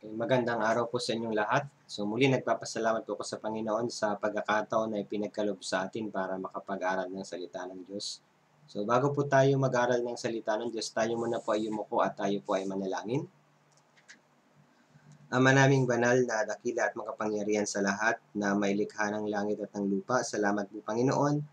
Magandang araw po sa inyong lahat. So muli nagpapasalamat po ako sa Panginoon sa pagkakataon na ipinagkaloob sa atin para makapag-aral ng salita ng Diyos. So bago po tayo mag-aral ng salita ng Diyos, tayo muna po ay yumuko at tayo po ay manalangin. Ama naming banal na dakila at makapangyarihan sa lahat na may likha ng langit at ng lupa, salamat po Panginoon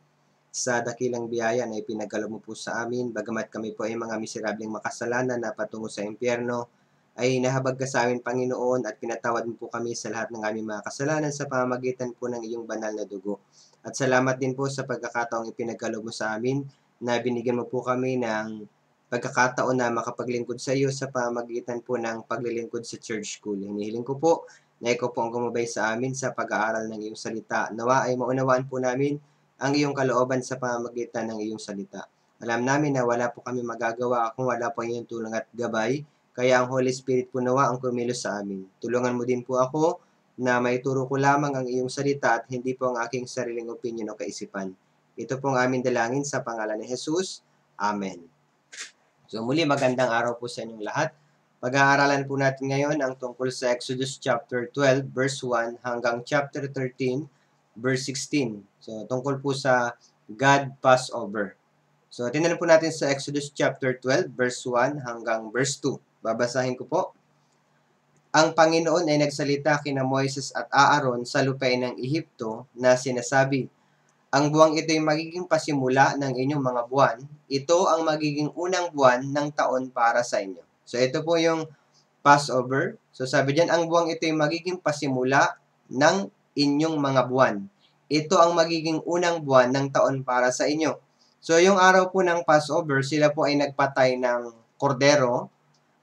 sa dakilang biyaya na ipinagkaloob mo po sa amin, bagamat kami po ay mga miserableng makasalanan na patungo sa impyerno, ay nahabag ka sa amin, Panginoon, at pinatawad mo po kami sa lahat ng aming mga kasalanan sa pamamagitan po ng iyong banal na dugo. At salamat din po sa pagkakataong ipinagkaloob mo sa amin na binigyan mo po kami ng pagkakataon na makapaglingkod sa iyo sa pamamagitan po ng paglilingkod sa church school. Hinihiling ko po na ikaw po ang gumabay sa amin sa pag-aaral ng iyong salita. Nawa ay maunawaan po namin ang iyong kalooban sa pamamagitan ng iyong salita. Alam namin na wala po kami magagawa kung wala po ang iyong tulong at gabay, kaya ang Holy Spirit po nawa ang kumilos sa amin. Tulungan mo din po ako na maituro ko lamang ang iyong salita at hindi po ang aking sariling opinion o kaisipan. Ito po ang aming dalangin sa pangalan ni Jesus. Amen. So muli magandang araw po sa inyong lahat. Pag-aaralan po natin ngayon ang tungkol sa Exodus chapter 12 verse 1 hanggang chapter 13 verse 16. So tungkol po sa God Passover. So tingnan po natin sa Exodus chapter 12 verse 1 hanggang verse 2. Babasahin ko po. Ang Panginoon ay nagsalita kina Moises at Aaron sa lupain ng Ehipto na sinasabi, ang buwang ito ay magiging pasimula ng inyong mga buwan. Ito ang magiging unang buwan ng taon para sa inyo. So ito po yung Passover. So sabi diyan, ang buwang ito ay magiging pasimula ng inyong mga buwan. Ito ang magiging unang buwan ng taon para sa inyo. So yung araw po ng Passover, sila po ay nagpatay ng kordero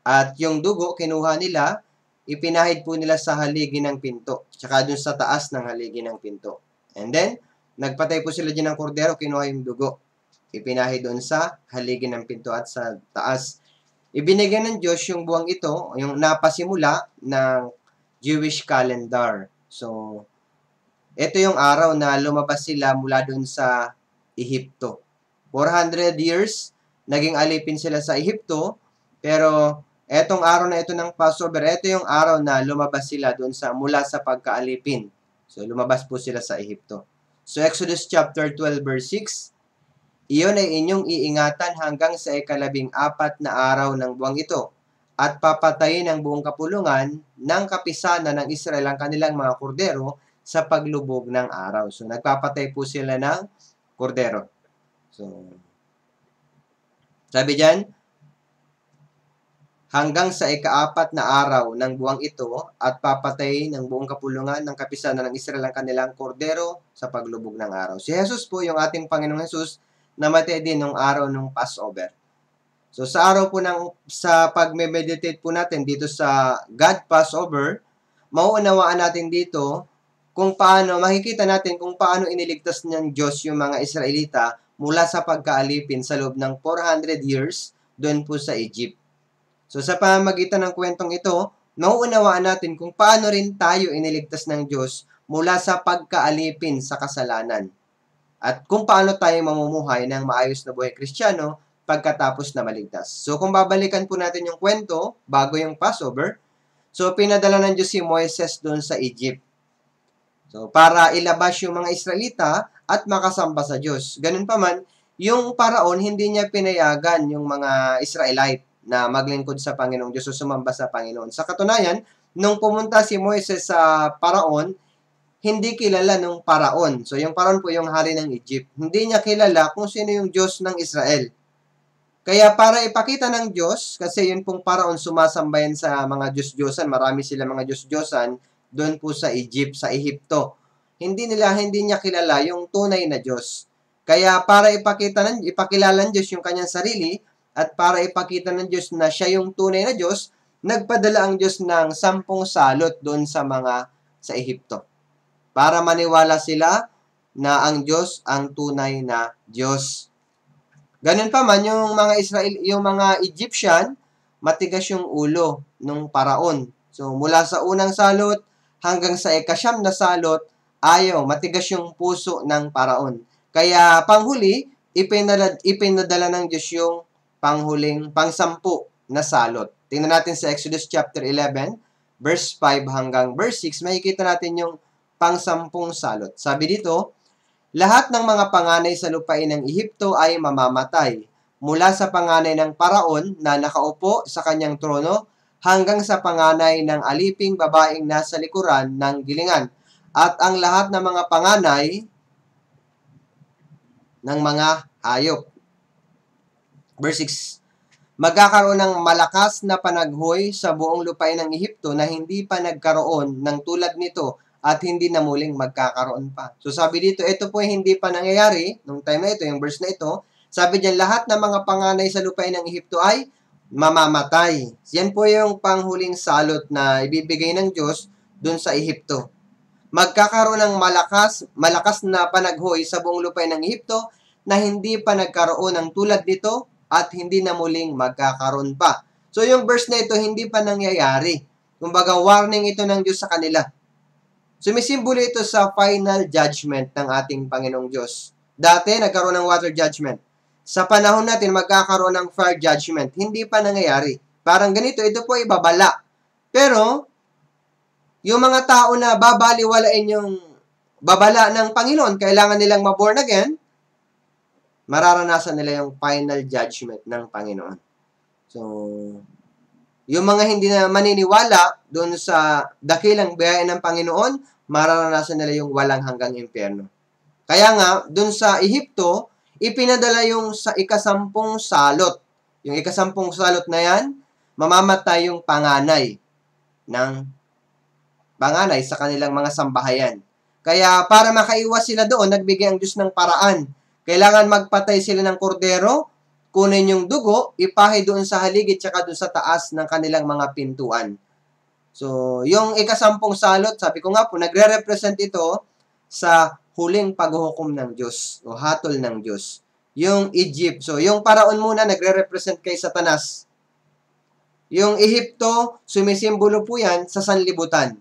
at yung dugo kinuha nila, ipinahid po nila sa haligi ng pinto, tsaka dun sa taas ng haligi ng pinto. And then, nagpatay po sila dyan ng kordero, kinuha yung dugo. Ipinahid doon sa haligi ng pinto at sa taas. Ibinigay ng Diyos yung buwang ito, yung napasimula ng Jewish calendar. So, ito yung araw na lumabas sila mula doon sa Ehipto. 400 years, naging alipin sila sa Ehipto, pero etong araw na ito ng Passover, ito yung araw na lumabas sila doon mula sa pagkaalipin. So, lumabas po sila sa Ehipto. So, Exodus chapter 12 verse 6, iyon ay inyong iingatan hanggang sa ika-14 na araw ng buwang ito, at papatayin ang buong kapulungan ng kapisanan ng Israel ang kanilang mga kordero sa paglubog ng araw. So, nagpapatay po sila ng kordero. So, sabi diyan, hanggang sa ika-4 na araw ng buwang ito at papatay ng buong kapulungan ng kapisanan ng Israel ang kanilang kordero sa paglubog ng araw. Si Jesus po, yung ating Panginoong Jesus, namatay din nung araw ng Passover. So sa araw po sa pagme-meditate po natin dito sa God Passover, mauunawaan natin dito kung paano, makikita natin kung paano iniligtas ng Diyos yung mga Israelita mula sa pagkaalipin sa loob ng 400 years doon po sa Egypt. So sa pamamagitan ng kwentong ito, mauunawaan natin kung paano rin tayo iniligtas ng Diyos mula sa pagkaalipin sa kasalanan. At kung paano tayo mamumuhay ng maayos na buhay Kristiyano pagkatapos na maligtas. So kung babalikan po natin yung kwento bago yung Passover, so pinadala ng Diyos si Moises doon sa Egypt. So para ilabas yung mga Israelita at makasamba sa Diyos. Ganun pa man, yung paraon hindi niya pinayagan yung mga Israelite na maglingkod sa Panginoong Diyos o sumamba sa Panginoon. Sa katunayan, nung pumunta si Moises sa paraon, hindi kilala nung paraon. So, yung paraon po yung hari ng Egypt. Hindi niya kilala kung sino yung Diyos ng Israel. Kaya para ipakita ng Diyos, kasi yun pong paraon sumasambayan sa mga Diyos-Diyosan, marami sila mga Diyos-Diyosan doon po sa Egypt, sa Ehipto. Hindi niya kilala yung tunay na Diyos. Kaya para ipakilala ng Diyos yung kanyang sarili, at para ipakita ng Diyos na siya yung tunay na Diyos, nagpadala ang Diyos ng 10 salot doon sa Ehipto. Para maniwala sila na ang Diyos ang tunay na Diyos. Ganun pa man, yung mga Egyptian, matigas yung ulo ng paraon. So, mula sa unang salot hanggang sa ika-9 na salot, matigas yung puso ng paraon. Kaya, panghuli, ipinadala ng Diyos yung pang-10 na salot. Tingnan natin sa Exodus chapter 11, verse 5 hanggang verse 6, makikita natin yung pang-10 salot. Sabi dito, lahat ng mga panganay sa lupain ng Ehipto ay mamamatay, mula sa panganay ng paraon na nakaupo sa kanyang trono hanggang sa panganay ng aliping babaeng nasa likuran ng gilingan, at ang lahat ng mga panganay ng mga hayop. Verse 6, magkakaroon ng malakas na panaghoy sa buong lupain ng Ehipto na hindi pa nagkaroon ng tulad nito at hindi na muling magkakaroon pa. So sabi dito, ito po hindi pa nangyayari nung time na ito, yung verse na ito. Sabi diyan, lahat ng mga panganay sa lupain ng Ehipto ay mamamatay. Yan po yung panghuling salot na ibibigay ng Diyos dun sa Ehipto. Magkakaroon ng malakas na panaghoy sa buong lupain ng Ehipto na hindi pa nagkaroon ng tulad nito at hindi na muling magkakaroon pa. So yung verse na ito hindi pa nangyayari. Kumbaga warning ito ng Diyos sa kanila. Sumisimbolo ito sa final judgment ng ating Panginoong Diyos. Dati nagkaroon ng water judgment. Sa panahon natin magkakaroon ng fire judgment. Hindi pa nangyayari. Parang ganito, ito po ibabala. Pero yung mga tao na babaliwalain yung babala ng Panginoon, kailangan nilang maborn again, mararanasan nila yung final judgment ng Panginoon. So, yung mga hindi na maniniwala doon sa dakilang biyaya ng Panginoon, mararanasan nila yung walang hanggang impyerno. Kaya nga, doon sa Ehipto, ipinadala yung sa ika-10 salot. Yung ika-10 salot na yan, mamamatay yung panganay sa kanilang mga sambahayan. Kaya para makaiwas sila doon, nagbigay ang Diyos ng paraan. Kailangan magpatay sila ng kordero, kunin yung dugo, ipahi doon sa haligid tsaka doon sa taas ng kanilang mga pintuan. So, yung ika-10 salot, sabi ko nga po, nagre-represent ito sa huling paghuhukom ng Diyos o hatol ng Diyos. Yung Egypt. So, yung paraon muna nagre-represent kay Satanas. Yung Ehipto, sumisimbolo po yan sa sanlibutan.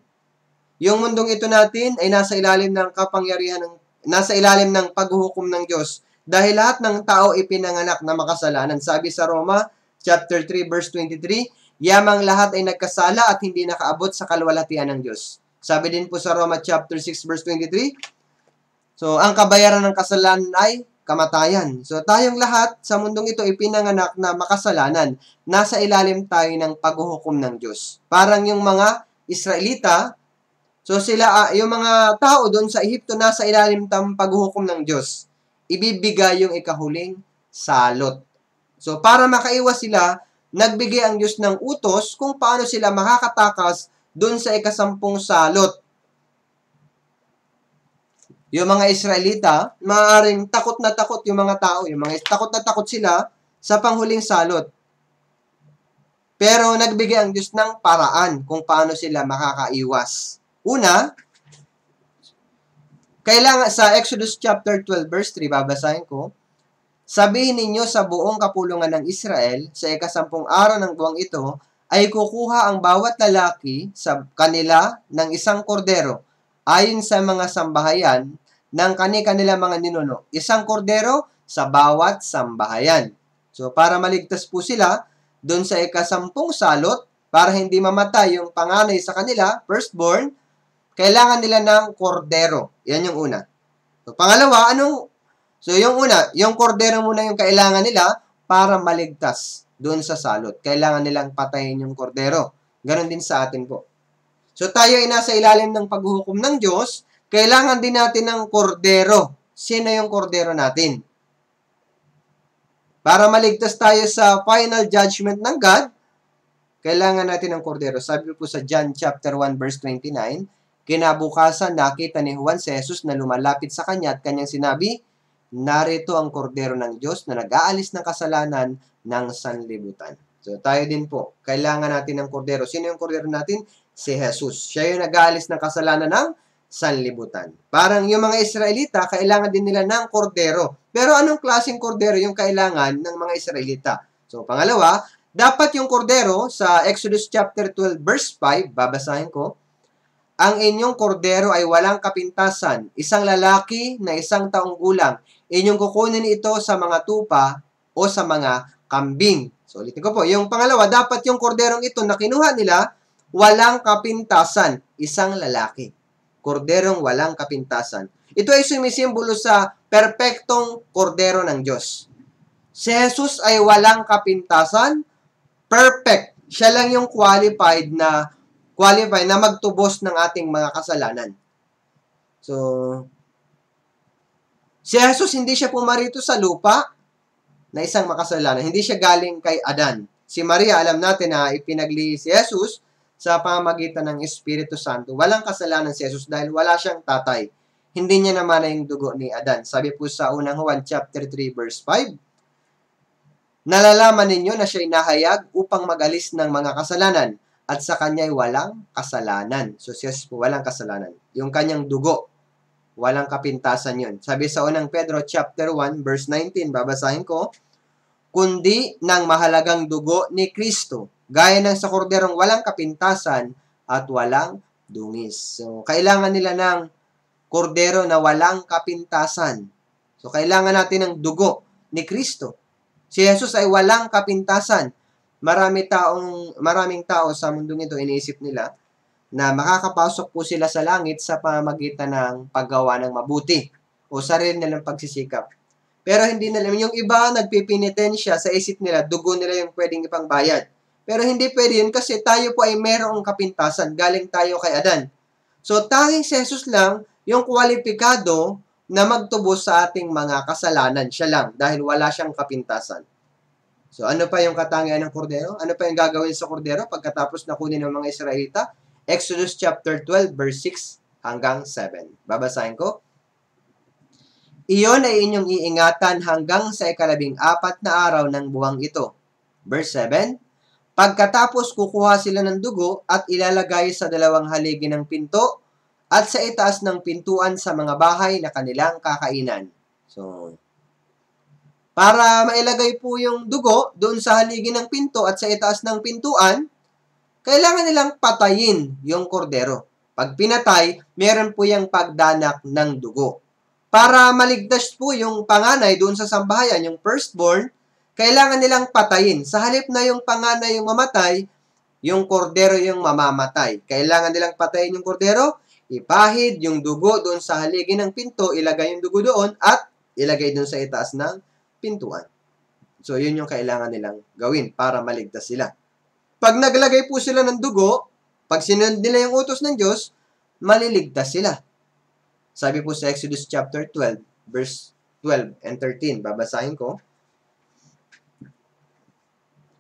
Yung mundong ito natin ay nasa ilalim ng kapangyarihan nasa ilalim ng paghuhukom ng Diyos. Dahil lahat ng tao ipinanganak na makasalanan. Sabi sa Roma, chapter 3, verse 23, yamang lahat ay nagkasala at hindi nakaabot sa kaluwalhatian ng Diyos. Sabi din po sa Roma, chapter 6, verse 23, so, ang kabayaran ng kasalanan ay kamatayan. So, tayong lahat sa mundong ito ipinanganak na makasalanan. Nasa ilalim tayo ng paghuhukom ng Diyos. Parang yung mga Israelita, so sila, yung mga tao doon sa Ehipto, nasa ilalim ng paghuhukom ng Diyos. Ibibigay yung ikahuling salot. So, para makaiwas sila, nagbigay ang Diyos ng utos kung paano sila makakatakas doon sa ika-10 salot. Yung mga Israelita, maaaring takot na takot yung mga tao. Yung mga takot na takot sila sa panghuling salot. Pero nagbigay ang Diyos ng paraan kung paano sila makakaiwas. Una, kailangan sa Exodus chapter 12 verse 3, babasahin ko, sabihin ninyo sa buong kapulungan ng Israel, sa ika-10 araw ng buwang ito, ay kukuha ang bawat lalaki sa kanila ng isang kordero, ayon sa mga sambahayan ng kani-kanila mga ninuno. Isang kordero sa bawat sambahayan. So, para maligtas po sila, doon sa ika-10 salot, para hindi mamatay yung panganay sa kanila, firstborn, kailangan nila ng kordero. Yan yung una. So, pangalawa, So, yung una, yung kordero muna yung kailangan nila para maligtas doon sa salot. Kailangan nilang patayin yung kordero. Ganon din sa atin po. So, tayo ay nasa ilalim ng paghuhukom ng Diyos, kailangan din natin ng kordero. Sino yung kordero natin? Para maligtas tayo sa final judgment ng God, kailangan natin ng kordero. Sabi po sa John chapter 1 verse 29, kinabukasan nakita ni Juan si Jesus na lumalapit sa kanya at kanyang sinabi, narito ang kordero ng Diyos na nag-aalis ng kasalanan ng sanlibutan. So, tayo din po, kailangan natin ng kordero. Sino yung kordero natin? Si Jesus. Siya yung nag-aalis ng kasalanan ng sanlibutan. Parang yung mga Israelita, kailangan din nila ng kordero. Pero anong klaseng kordero yung kailangan ng mga Israelita? So, pangalawa, dapat yung kordero sa Exodus chapter 12 verse 5, babasahin ko, ang inyong kordero ay walang kapintasan, isang lalaki na 1 taong gulang. Inyong kukunin ito sa mga tupa o sa mga kambing. So, ulitin ko po. Yung pangalawa, dapat yung korderong ito na kinuha nila, walang kapintasan, isang lalaki. Korderong walang kapintasan. Ito ay sumisimbolo sa perpektong kordero ng Diyos. Si Jesus ay walang kapintasan, perfect. Siya lang yung qualified na magtubos ng ating mga kasalanan. So, si Jesus hindi siya pumarito sa lupa na isang makasalanan. Hindi siya galing kay Adan. Si Maria, alam natin na ipinaglihi si Jesus sa pamamagitan ng Espiritu Santo. Walang kasalanan si Jesus dahil wala siyang tatay. Hindi niya naman na yung dugo ni Adan. Sabi po sa unang Juan chapter 3 verse 5, nalalaman ninyo na siya'y nahayag upang magalis ng mga kasalanan at sa kanya'y walang kasalanan. So, si Jesus po walang kasalanan. Yung kanyang dugo, walang kapintasan yun. Sabi sa unang Pedro chapter 1 verse 19, babasahin ko, kundi ng mahalagang dugo ni Kristo, gaya ng sa korderong walang kapintasan at walang dungis. So, kailangan nila ng kordero na walang kapintasan. So, kailangan natin ng dugo ni Kristo. Si Jesus ay walang kapintasan. Maraming tao sa mundong ito, iniisip nila na makakapasok po sila sa langit sa pamamagitan ng paggawa ng mabuti o sarili nilang pagsisikap. Pero hindi nila, yung iba nagpipinitensya sa isip nila, dugo nila yung pwedeng ipangbayad. Pero hindi pwede yun kasi tayo po ay merong kapintasan, galing tayo kay Adan. So, tanging si Jesus lang yung kwalipikado na magtubos sa ating mga kasalanan. Siya lang, dahil wala siyang kapintasan. So, ano pa yung katangian ng kordero? Ano pa yung gagawin sa kordero pagkatapos na kunin ng mga Israelita? Exodus chapter 12, verse 6 hanggang 7. Babasahin ko. Iyon ay inyong iingatan hanggang sa ika-14 na araw ng buwang ito. Verse 7, pagkatapos kukuha sila ng dugo at ilalagay sa 2 haligi ng pinto at sa itaas ng pintuan sa mga bahay na kanilang kakainan. So, para mailagay po yung dugo doon sa haligi ng pinto at sa itaas ng pintuan, kailangan nilang patayin yung kordero. Pag pinatay, meron po yung pagdanak ng dugo. Para maligtas po yung panganay doon sa sambahayan, yung firstborn, kailangan nilang patayin. Sa halip na yung panganay yung mamatay, yung kordero yung mamamatay. Kailangan nilang patayin yung kordero, ipahid yung dugo doon sa haligi ng pinto, ilagay yung dugo doon, at ilagay doon sa itaas ng pintuan. So, yun yung kailangan nilang gawin para maligtas sila. Pag naglagay po sila ng dugo, pag sinunod nila yung utos ng Diyos, maliligtas sila. Sabi po sa Exodus chapter 12, verse 12 and 13, babasahin ko.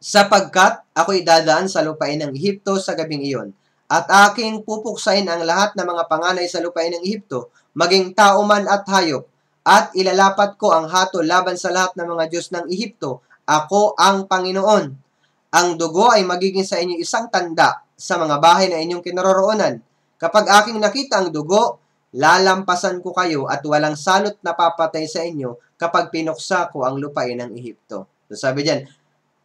Sapagkat ako'y dadaan sa lupain ng Ehipto sa gabing iyon, at aking pupuksain ang lahat ng mga panganay sa lupain ng Ehipto, maging tao man at hayop, at ilalapat ko ang hatol laban sa lahat ng mga Diyos ng Ehipto. Ako ang Panginoon. Ang dugo ay magiging sa inyo isang tanda sa mga bahay na inyong kinaroroonan. Kapag aking nakita ang dugo, lalampasan ko kayo at walang salot na papatay sa inyo kapag pinuksa ko ang lupain ng Ehipto. So sabi diyan,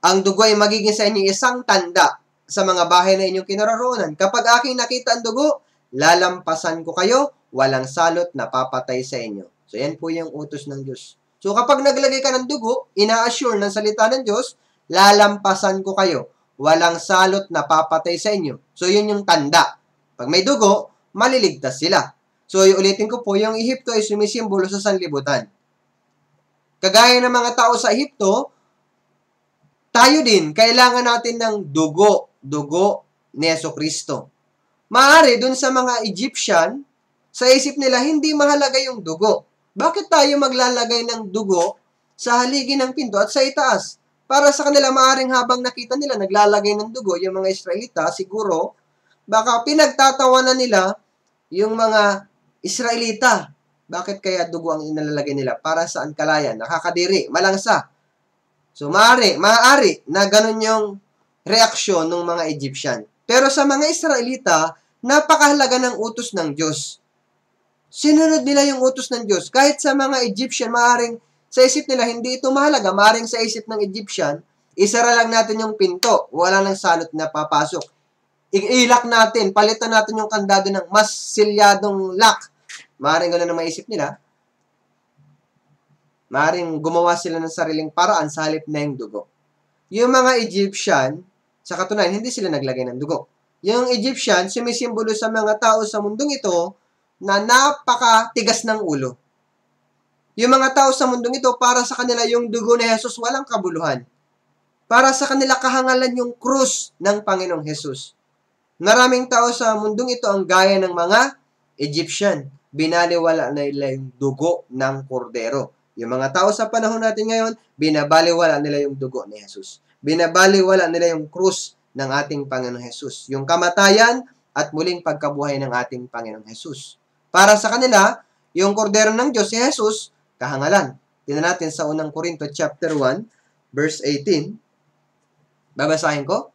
ang dugo ay magiging sa inyo isang tanda sa mga bahay na inyong kinaroroonan. Kapag aking nakita ang dugo, lalampasan ko kayo, walang salot na papatay sa inyo. So yan po yung utos ng Diyos. So kapag naglagay ka ng dugo, ina-assure ng salita ng Diyos, lalampasan ko kayo, walang salot na papatay sa inyo. So yun yung tanda. Pag may dugo, maliligtas sila. So, ulitin ko po, yung Ehipto ay sumisimbolo sa sanlibutan. Kagaya ng mga tao sa Ehipto, tayo din, kailangan natin ng dugo ni Jesucristo. Maaari, dun sa mga Egyptian, sa isip nila, hindi mahalaga yung dugo. Bakit tayo maglalagay ng dugo sa haligi ng pinto at sa itaas? Para sa kanila, maaring habang nakita nila, naglalagay ng dugo, yung mga Israelita, siguro, baka pinagtatawanan nila yung mga Israelita. Bakit kaya dugo ang inalalagay nila? Para saan kalayan? Nakakadiri, malangsa. So, maaari na ganun yung reaksyon ng mga Egyptian. Pero sa mga Israelita, napakahalaga ng utos ng Diyos. Sinunod nila yung utos ng Diyos. Kahit sa mga Egyptian, maaring sa isip nila, hindi ito mahalaga. Maaring sa isip ng Egyptian, isara lang natin yung pinto. Wala nang salot na papasok. I-lock natin, palitan natin yung kandado ng mas silyadong lock. Maaaring gano'n na maisip nila. Maaaring gumawa sila ng sariling paraan sa halip na yung dugo. Yung mga Egyptian, sa katunayan, hindi sila naglagay ng dugo. Yung Egyptian, sumisimbolo sa mga tao sa mundong ito na napakatigas ng ulo. Yung mga tao sa mundong ito, para sa kanila yung dugo ni Jesus walang kabuluhan. Para sa kanila kahangalan yung krus ng Panginoong Jesus. Maraming tao sa mundong ito ang gaya ng mga Egyptian. Binaliwala na nila yung dugo ng kordero. Yung mga tao sa panahon natin ngayon, binabaliwala nila yung dugo ni Jesus. Binabaliwala nila yung krus ng ating Panginoong Jesus. Yung kamatayan at muling pagkabuhay ng ating Panginoong Jesus. Para sa kanila, yung kordero ng Diyos, si Jesus, kahangalan. Tingnan natin sa unang Korinto chapter 1, verse 18. Babasahin ko.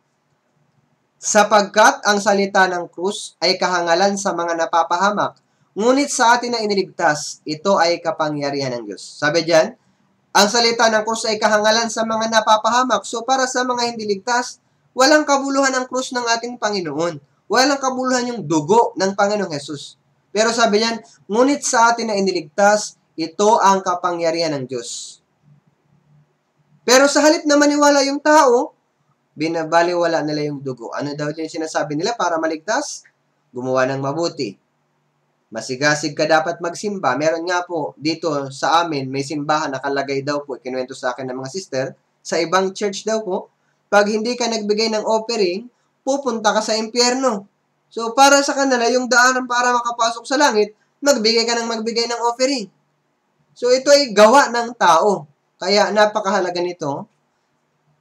Sapagkat ang salita ng krus ay kahangalan sa mga napapahamak, ngunit sa atin na iniligtas, ito ay kapangyarihan ng Diyos. Sabi diyan, ang salita ng krus ay kahangalan sa mga napapahamak. So para sa mga hindi ligtas, walang kabuluhan ang krus ng ating Panginoon. Walang kabuluhan yung dugo ng Panginoong Jesus. Pero sabi niyan, ngunit sa atin na iniligtas, ito ang kapangyarihan ng Diyos. Pero sa halip na maniwala yung tao, binabaliwala nila yung dugo. Ano daw yung sinasabi nila para maligtas? Gumawa ng mabuti. Masigasig ka dapat magsimba. Meron nga po dito sa amin, may simbahan nakalagay daw po, kinuwento sa akin ng mga sister, sa ibang church daw po, pag hindi ka nagbigay ng offering, pupunta ka sa impyerno. So para sa kanila, yung daanan para makapasok sa langit, magbigay ka ng magbigay ng offering. So ito ay gawa ng tao. Kaya napakahalaga nito.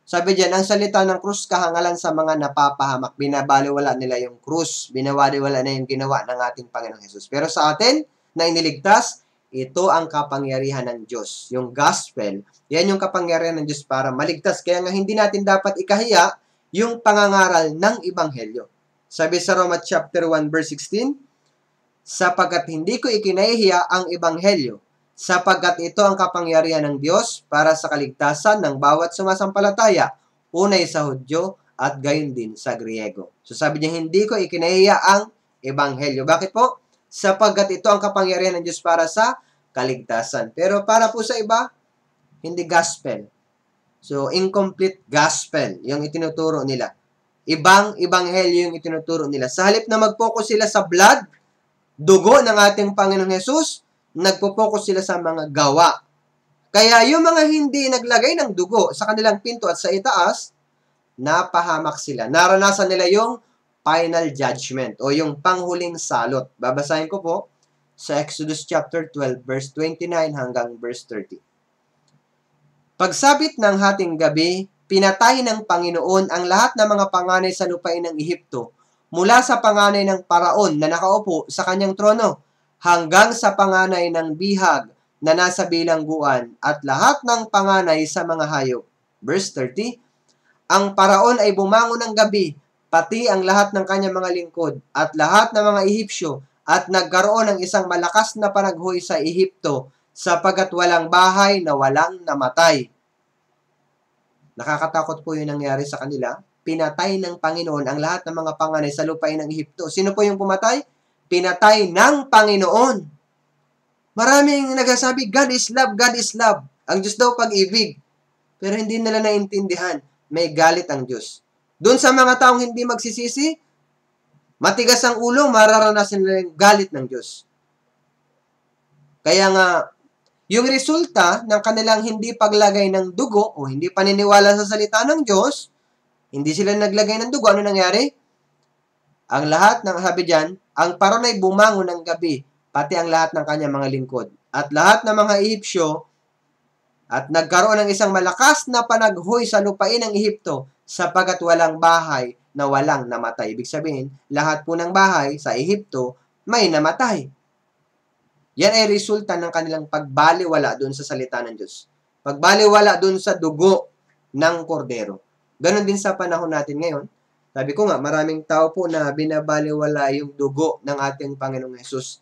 Sabi diyan, ang salita ng krus kahangalan sa mga napapahamak. Binabaliwala nila yung krus. Binabaliwala na yung ginawa ng ating Panginoong Jesus. Pero sa atin, na iniligtas, ito ang kapangyarihan ng Diyos. Yung gospel, yan yung kapangyarihan ng Diyos para maligtas. Kaya nga hindi natin dapat ikahiya yung pangangaral ng Ebanghelyo. Sabi sa Roma chapter 1 verse 16, sapagkat hindi ko ikinahihiya ang Ebanghelyo, sapagkat ito ang kapangyarihan ng Diyos para sa kaligtasan ng bawat sumasampalataya, unay sa Hudyo at gayon din sa Griego. So sabi niya, hindi ko ikinahiya ang Ebanghelyo. Bakit po? Sapagkat ito ang kapangyarihan ng Diyos para sa kaligtasan. Pero para po sa iba, hindi gospel. So incomplete gospel yung itinuturo nila. Ibang ebanghelyo yung itinuturo nila. Sa halip na mag-focus sila sa blood, dugo ng ating Panginoong Jesus, nagpo-focus sila sa mga gawa. Kaya yung mga hindi naglagay ng dugo sa kanilang pinto at sa itaas, napahamak sila. Naranasan nila yung final judgment o yung panghuling salot. Babasahin ko po sa Exodus chapter 12 verse 29 hanggang verse 30. Pagsapit ng hating gabi, pinatay ng Panginoon ang lahat ng mga panganay sa lupain ng Ehipto, mula sa panganay ng Paraon na nakaupo sa kanyang trono, hanggang sa panganay ng bihag na nasa bilangguan, at lahat ng panganay sa mga hayop. Verse 30, ang Paraon ay bumangon ng gabi, pati ang lahat ng kanyang mga lingkod, at lahat ng mga Ehipsyo, at nagkaroon ng isang malakas na panaghoy sa Ehipto, sapagkat walang bahay na walang namatay. Nakakatakot po yung nangyari sa kanila. Pinatay ng Panginoon ang lahat ng mga panganay sa lupain ng Ehipto. Sino po yung pumatay? Pinatay ng Panginoon. Maraming nagsasabi, God is love, God is love. Ang Diyos daw pag-ibig. Pero hindi nila naintindihan, may galit ang Diyos. Doon sa mga taong hindi magsisisi, matigas ang ulo, mararanasan nila yung galit ng Diyos. Kaya nga, yung resulta ng kanilang hindi paglagay ng dugo o hindi paniniwala sa salita ng Diyos, hindi sila naglagay ng dugo, ano nangyari? Ang lahat ng sabi diyan, ang Paraon ay bumangon ng gabi, pati ang lahat ng kanyang mga lingkod. At lahat ng mga Ehipsyo, at nagkaroon ng isang malakas na panaghoy sa lupain ng Ehipto, sapagkat walang bahay na walang namatay. Ibig sabihin, lahat po ng bahay sa Ehipto may namatay. Yan ay resulta ng kanilang pagbaliwala doon sa salita ng Diyos. Pagbaliwala doon sa dugo ng kordero. Ganon din sa panahon natin ngayon. Sabi ko nga, maraming tao po na binabaliwala yung dugo ng ating Panginoong Jesus.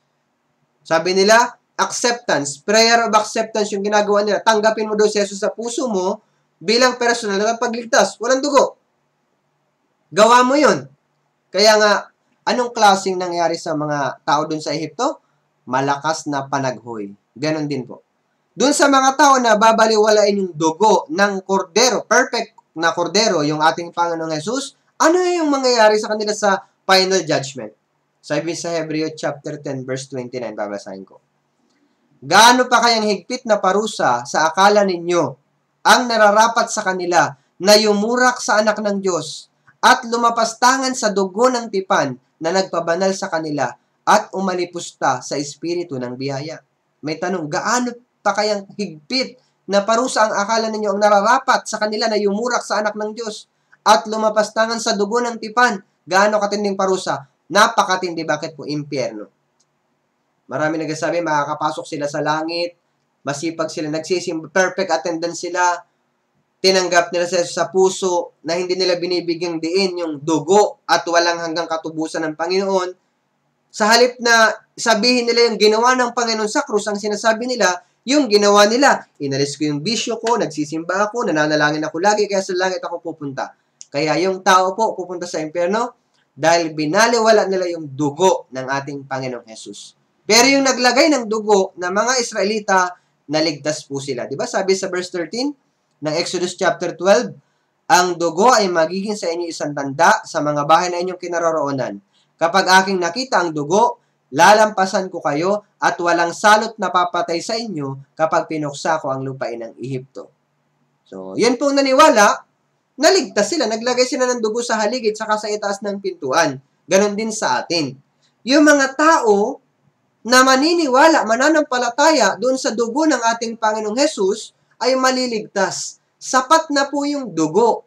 Sabi nila, acceptance, prayer of acceptance yung ginagawa nila. Tanggapin mo doon si Jesus sa puso mo bilang personal na pagligtas. Walang dugo. Gawa mo yun. Kaya nga, anong klaseng nangyari sa mga tao doon sa Ehipto? Malakas na panaghoy. Ganon din po. Doon sa mga tao na babaliwalain yung dugo ng kordero, perfect na kordero, yung ating Panginoong Jesus, ano yung mangyayari sa kanila sa final judgment. Sabi sa Hebreo chapter 10 verse 29, babasahin ko. Gaano pa kayang higpit na parusa sa akala ninyo ang nararapat sa kanila na yumurak sa anak ng Diyos at lumapastangan sa dugo ng tipan na nagpabanal sa kanila at umalipusta sa espiritu ng biyaya. May tanong, gaano pa kayang higpit na parusa ang akala ninyo ang nararapat sa kanila na yumurak sa anak ng Diyos at lumapastangan sa dugo ng tipan? Gaano katinding parusa? Napakatindi. Bakit po? Impyerno. Marami nagsasabi, makakapasok sila sa langit, masipag sila, nagsisimba, perfect attendance sila, tinanggap nila sa puso na hindi nila binibigyang diin yung dugo at walang hanggang katubusan ng Panginoon. Sa halip na sabihin nila yung ginawa ng Panginoon sa krus, ang sinasabi nila, yung ginawa nila, inalis ko yung bisyo ko, nagsisimba ako, nananalangin ako lagi, kaya sa langit ako pupunta. Kaya yung tao po pupunta sa impyerno dahil binaliwala nila yung dugo ng ating Panginoong Jesus. Pero yung naglagay ng dugo na mga Israelita, naligtas po sila. Diba? Sabi sa verse 13 ng Exodus chapter 12, ang dugo ay magiging sa inyo isang tanda sa mga bahay na inyong kinaroroonan. Kapag aking nakita ang dugo, lalampasan ko kayo at walang salot na papatay sa inyo kapag pinuksa ko ang lupain ng Ehipto. So, yan pong naniwala, naligtas sila. Naglagay sila ng dugo sa haligid saka sa itaas ng pintuan. Ganon din sa atin. Yung mga tao na maniniwala, mananampalataya doon sa dugo ng ating Panginoong Hesus ay maliligtas. Sapat na po yung dugo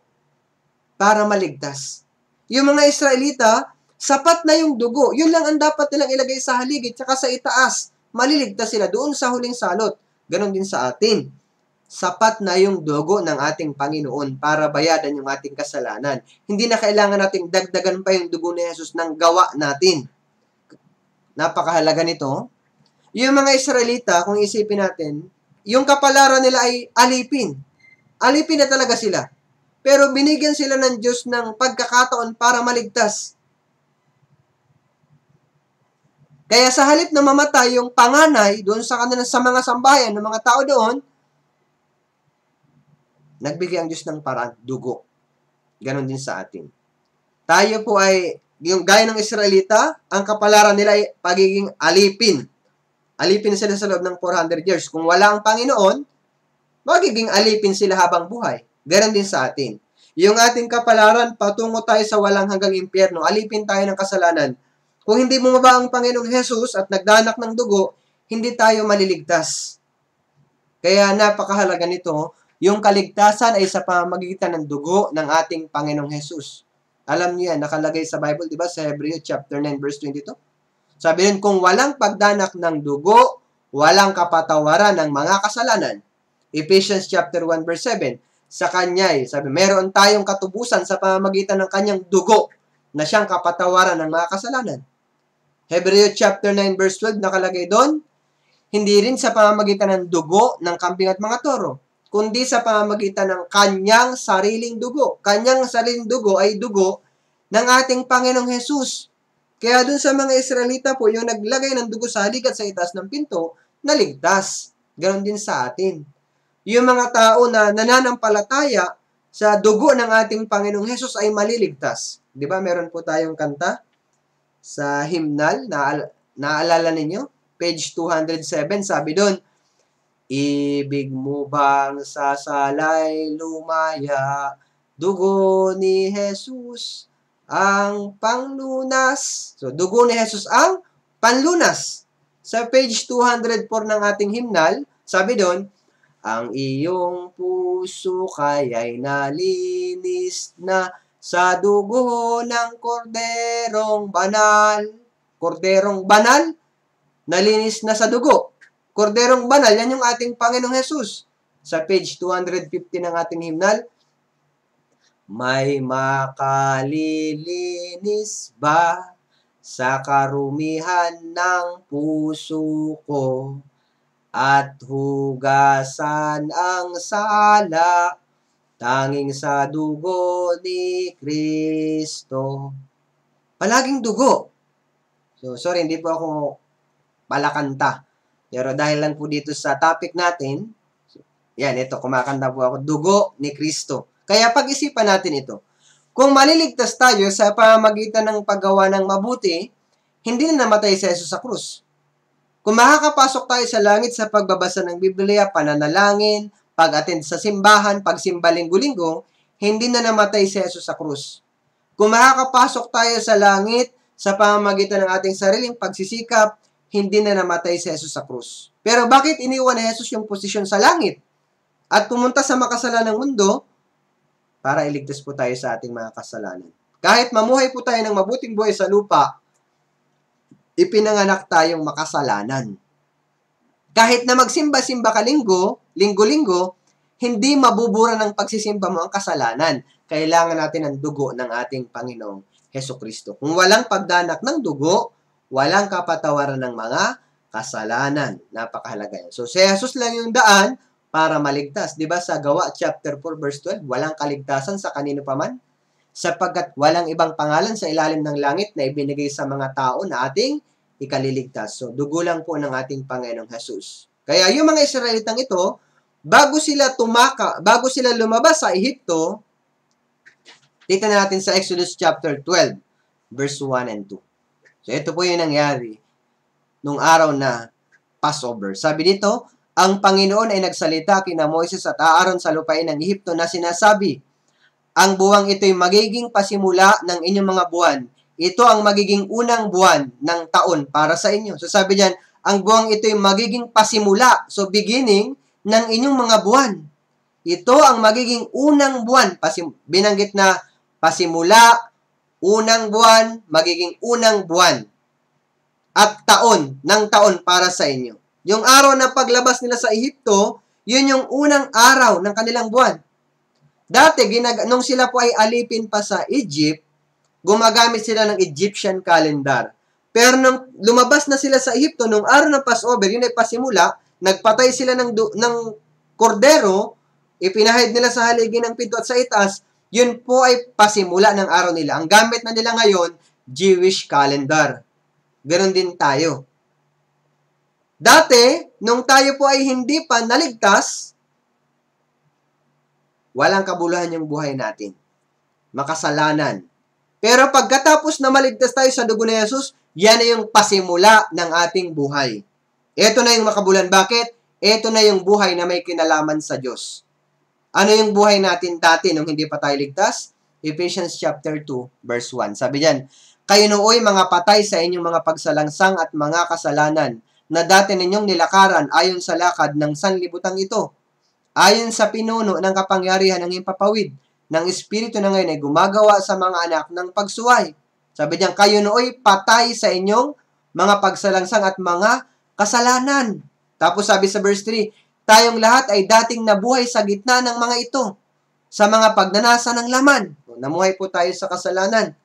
para maligtas. Yung mga Israelita, sapat na yung dugo. Yun lang ang dapat nilang ilagay sa haligid tsaka sa itaas. Maliligtas sila doon sa huling salot. Ganon din sa atin. Sapat na yung dugo ng ating Panginoon para bayadan yung ating kasalanan. Hindi na kailangan nating dagdagan pa yung dugo ni Jesus ng gawa natin. Napakahalaga nito. Yung mga Israelita, kung isipin natin, yung kapalaran nila ay alipin. Alipin na talaga sila. Pero binigyan sila ng Diyos ng pagkakataon para maligtas. Kaya sa halip na mamatay yung panganay doon sa kanila sa mga sambahayan ng mga tao doon, nagbigay ang Diyos ng paraan, dugo. Ganon din sa atin. Tayo po ay, yung gaya ng Israelita, ang kapalaran nila ay pagiging alipin. Alipin sila sa loob ng 400 years. Kung wala ang Panginoon, magiging alipin sila habang buhay. Ganon din sa atin. Yung ating kapalaran, patungo tayo sa walang hanggang impyerno. Alipin tayo ng kasalanan. Kung hindi bumaba ang Panginoong Jesus at nagdanak ng dugo, hindi tayo maliligtas. Kaya napakahalaga nito, yung kaligtasan ay sa pamamagitan ng dugo ng ating Panginoong Jesus. Alam niyo yan, nakalagay sa Bible, di ba? Sa Hebreo chapter 9 verse 22. Sabi rin, kung walang pagdanak ng dugo, walang kapatawaran ng mga kasalanan. Ephesians chapter 1 verse 7. Sa kanya'y, sabi, meron tayong katubusan sa pamamagitan ng kanyang dugo na siyang kapatawaran ng mga kasalanan. Hebreo chapter 9 verse 12 nakalagay doon, hindi rin sa pamamagitan ng dugo ng kambing at mga toro, kundi sa pamamagitan ng kanyang sariling dugo. Kanyang sariling dugo ay dugo ng ating Panginoong Jesus. Kaya dun sa mga Israelita po, yung naglagay ng dugo sa haligid sa itaas ng pinto, naligtas. Ganon din sa atin. Yung mga tao na nananampalataya sa dugo ng ating Panginoong Jesus ay maliligtas. Di ba? Meron po tayong kanta sa hymnal, naalala ninyo? Page 207, sabi doon, ibig mo bang sasalay lumaya, dugo ni Jesus ang panglunas. So, dugo ni Jesus ang panlunas. Sa page 204 ng ating hymnal, sabi doon, ang iyong puso kaya'y nalinis na sa dugo ng korderong banal. Korderong banal, nalinis na sa dugo. Korderong banal, yan yung ating Panginoong Jesus. Sa page 250 ng ating hymnal, may makalilinis ba sa karumihan ng puso ko at hugasan ang sala tanging sa dugo ni Kristo. Palaging dugo. So, sorry, hindi po ako palakanta. Pero dahil lang po dito sa topic natin, yan, ito, kumakanta po ako, dugo ni Kristo. Kaya pag-isipan natin ito, Kung maliligtas tayo sa pamamagitan ng paggawa ng mabuti, hindi na namatay si Jesus sa krus. Kung makakapasok tayo sa langit sa pagbabasa ng Biblia, pananalangin, pag-attend sa simbahan, pagsimba linggo-linggo, hindi na namatay si Jesus sa krus. Kung makakapasok tayo sa langit sa pamamagitan ng ating sariling pagsisikap, hindi na namatay si Jesus sa krus. Pero bakit iniwan ni Jesus yung posisyon sa langit at pumunta sa makasalanang mundo para iligtas po tayo sa ating mga kasalanan? Kahit mamuhay po tayo ng mabuting buhay sa lupa, ipinanganak tayong makasalanan. Kahit na magsimba-simba ka linggo-linggo, hindi mabubura ng pagsisimba mo ang kasalanan. Kailangan natin ang dugo ng ating Panginoong Hesukristo. Kung walang pagdanak ng dugo, walang kapatawaran ng mga kasalanan. Napakahalaga yan. So, si Jesus lang yung daan para maligtas. Diba sa Gawa chapter 4 verse 12, walang kaligtasan sa kanino paman, sapagkat walang ibang pangalan sa ilalim ng langit na ibinigay sa mga tao na ating ikaliligtas. So, dugo lang po ng ating Panginoong Jesus. Kaya yung mga Israelitang ito, bago sila lumabas sa Ehipto, tignan natin sa Exodus chapter 12, verse 1 and 2. So, ito po yung nangyari nung araw na Passover. Sabi dito, ang Panginoon ay nagsalita kina Moises at Aaron sa lupain ng Ehipto na sinasabi, ang buwang ito'y magiging pasimula ng inyong mga buwan. Ito ang magiging unang buwan ng taon para sa inyo. So sabi diyan, ang buwang ito'y magiging pasimula. So beginning ng inyong mga buwan. Ito ang magiging unang buwan. Binanggit na pasimula, unang buwan, magiging unang buwan. At taon, ng taon para sa inyo. Yung araw na paglabas nila sa Ehipto, yun yung unang araw ng kanilang buwan. Dati, nung sila po ay alipin pa sa Egypt, gumagamit sila ng Egyptian calendar. Pero nung lumabas na sila sa Ehipto, nung araw ng Passover, yun ay pasimula, nagpatay sila ng kordero, ipinahid nila sa haligi ng pinto at sa itaas, yun po ay pasimula ng araw nila. Ang gamit na nila ngayon, Jewish calendar. Ganon din tayo. Dati, nung tayo po ay hindi pa naligtas, walang kabuluhan yung buhay natin. Makasalanan. Pero pagkatapos na maligtas tayo sa dugo ni Jesus, yan na yung pasimula ng ating buhay. Ito na yung makabuluhan. Bakit? Ito na yung buhay na may kinalaman sa Diyos. Ano yung buhay natin dati nung hindi pa tayo ligtas? Ephesians chapter 2, verse 1. Sabi diyan, kayo nooy mga patay sa inyong mga pagsalangsang at mga kasalanan na dati ninyong nilakaran ayon sa lakad ng sanlibutan ito. Ayon sa pinuno ng kapangyarihan ng impapawid ng Espiritu na ngayon ay gumagawa sa mga anak ng pagsuway. Sabi diyan, kayo nooy patay sa inyong mga pagsalangsang at mga kasalanan. Tapos sabi sa verse 3, tayong lahat ay dating nabuhay sa gitna ng mga ito, sa mga pagnanasa ng laman. Namuhay po tayo sa kasalanan.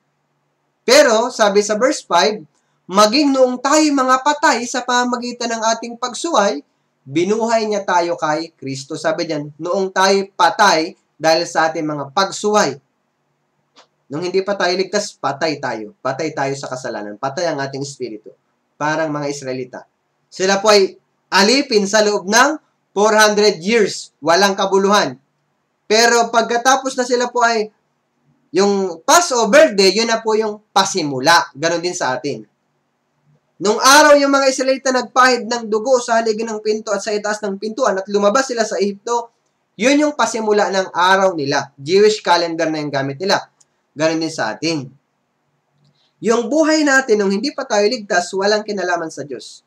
Pero, sabi sa verse 5, maging noong tayo mga patay sa pamamagitan ng ating pagsuway, binuhay niya tayo kay Kristo. Sabi diyan, noong tayo patay dahil sa ating mga pagsuway. Nung hindi pa tayo ligtas, patay tayo. Patay tayo sa kasalanan. Patay ang ating espiritu. Parang mga Israelita. Sila po ay alipin sa loob ng 400 years. Walang kabuluhan. Pero pagkatapos na sila po ay yung Passover Day, yun na po yung pasimula. Ganon din sa atin. Nung araw yung mga Israelita nagpahid ng dugo sa haligi ng pinto at sa itaas ng pintuan at lumabas sila sa Ehipto, yun yung pasimula ng araw nila. Jewish calendar na yung gamit nila. Ganon din sa atin. Yung buhay natin nung hindi pa tayo ligtas, walang kinalaman sa Diyos.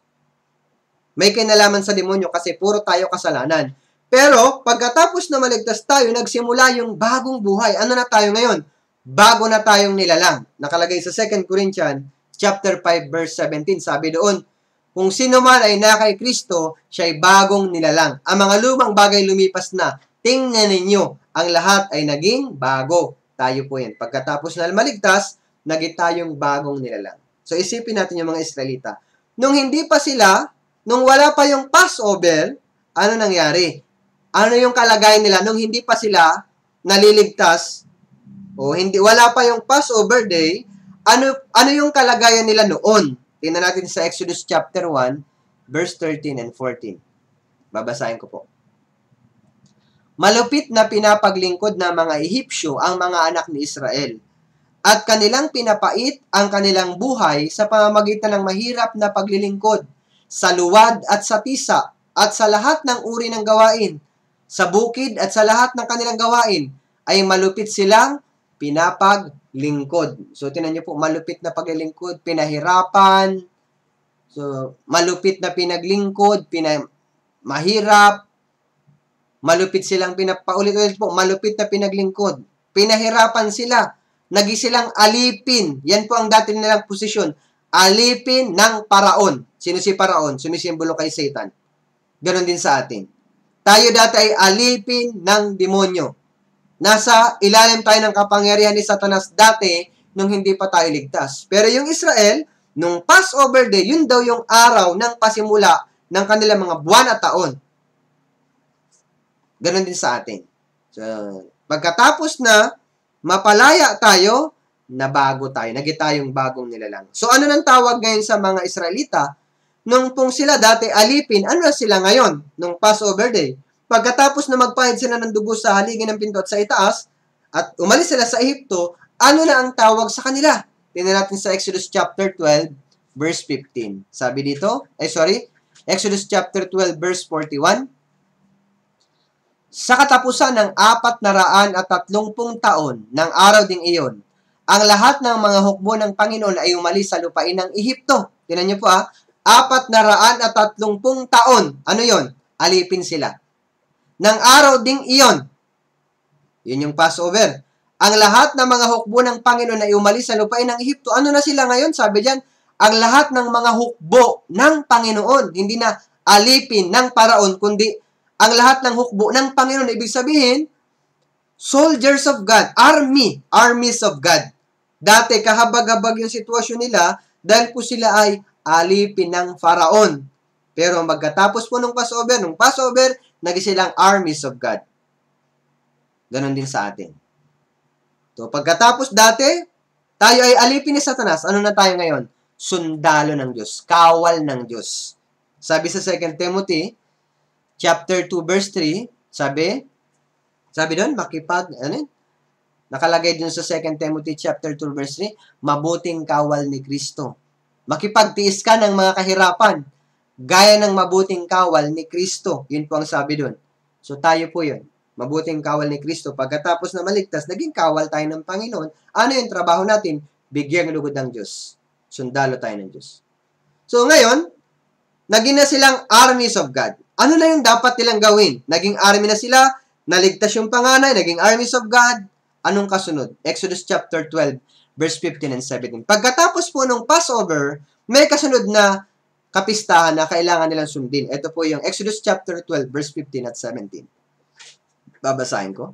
May kinalaman sa demonyo kasi puro tayo kasalanan. Pero pagkatapos na maligtas tayo, nagsimula yung bagong buhay. Ano na tayo ngayon? Bago na tayong nilalang. Nakalagay sa 2 Corinthians chapter 5 verse 17, sabi doon, kung sino man ay na kay Kristo, siya ay bagong nilalang. Ang mga lumang bagay lumipas na. Tingnan ninyo, ang lahat ay naging bago. Tayo po yan. Pagkatapos na maligtas, naging tayong bagong nilalang. So isipin natin yung mga Israelita. Nung hindi pa sila, nung wala pa yung Passover, ano nangyari? Ano yung kalagayan nila nung hindi pa sila naliligtas o hindi wala pa yung Passover Day? Ano yung kalagayan nila noon? Tingnan natin sa Exodus chapter 1, verse 13 and 14. Babasahin ko po. Malupit na pinapaglingkod ng mga Ehipsyo ang mga anak ni Israel. At kanilang pinapait ang kanilang buhay sa pamamagitan ng mahirap na paglilingkod, sa luwad at sa tisa, at sa lahat ng uri ng gawain. Sa bukid at sa lahat ng kanilang gawain ay malupit silang pinapaglingkod. So, tinan niyo po, malupit na paglilingkod, pinahirapan. So, malupit na pinaglingkod, mahirap. Malupit silang paulit-ulit po, malupit na pinaglingkod. Pinahirapan sila. Naging silang alipin. Yan po ang dati nilang posisyon. Alipin ng paraon. Sino si paraon? Sumisimbolo kay Satan. Ganon din sa atin. Tayo dati ay alipin ng demonyo. Nasa ilalim tayo ng kapangyarihan ni Satanas dati nung hindi pa tayo ligtas. Pero yung Israel, nung Passover Day, yun daw yung araw ng pasimula ng kanilang mga buwan at taon. Ganon din sa atin. So, pagkatapos na mapalaya tayo, nabago tayo. Naging tayong bagong nilalang. So, ano nang tawag ngayon sa mga Israelita? Nung pong sila dati alipin, ano na sila ngayon? Nung Passover Day. Pagkatapos na magpahid sila ng dugo sa haligi ng pinto at sa itaas, at umalis sila sa Ehipto, ano na ang tawag sa kanila? Tingnan natin sa Exodus chapter 12, verse 15. Sabi dito, Exodus chapter 12, verse 41, sa katapusan ng 430 taon ng araw ding iyon, ang lahat ng mga hukbo ng Panginoon ay umalis sa lupain ng Ehipto. Tingnan niyo po 430 taon. Ano yon? Alipin sila. Ng araw ding iyon, yun yung Passover. Ang lahat ng mga hukbo ng Panginoon ay umalis sa lupain ng Ehipto. Ano na sila ngayon? Sabi diyan, ang lahat ng mga hukbo ng Panginoon. Hindi na alipin ng paraon, kundi ang lahat ng hukbo ng Panginoon. Ibig sabihin, soldiers of God, armies of God. Dati, kahabag-habag yung sitwasyon nila dahil po sila ay alipin ng Faraon. Pero magkatapos po nung Passover, naging silang armies of God. Ganon din sa atin. So, pagkatapos dati, tayo ay alipin ni Satanas. Ano na tayo ngayon? Sundalo ng Diyos. Kawal ng Diyos. Sabi sa 2 Timothy, chapter 2, verse 3, sabi doon, nakalagay dun sa 2 Timothy chapter 2, verse 3, mabuting kawal ni Kristo. Makipagtiis ka ng mga kahirapan, gaya ng mabuting kawal ni Kristo. Yun po ang sabi doon. So, tayo po yun. Mabuting kawal ni Kristo. Pagkatapos na maligtas, naging kawal tayo ng Panginoon. Ano yung trabaho natin? Bigyang lugod ng Diyos. Sundalo tayo ng Diyos. So, ngayon, naging na silang armies of God. Ano na yung dapat nilang gawin? Naging army na sila, naligtas yung panganay, naging armies of God. Anong kasunod? Exodus chapter 12, verse 15 and 17. Pagkatapos po nung Passover, may kasunod na kapistahan na kailangan nilang sundin. Ito po yung Exodus chapter 12, verse 15 at 17. Babasahin ko.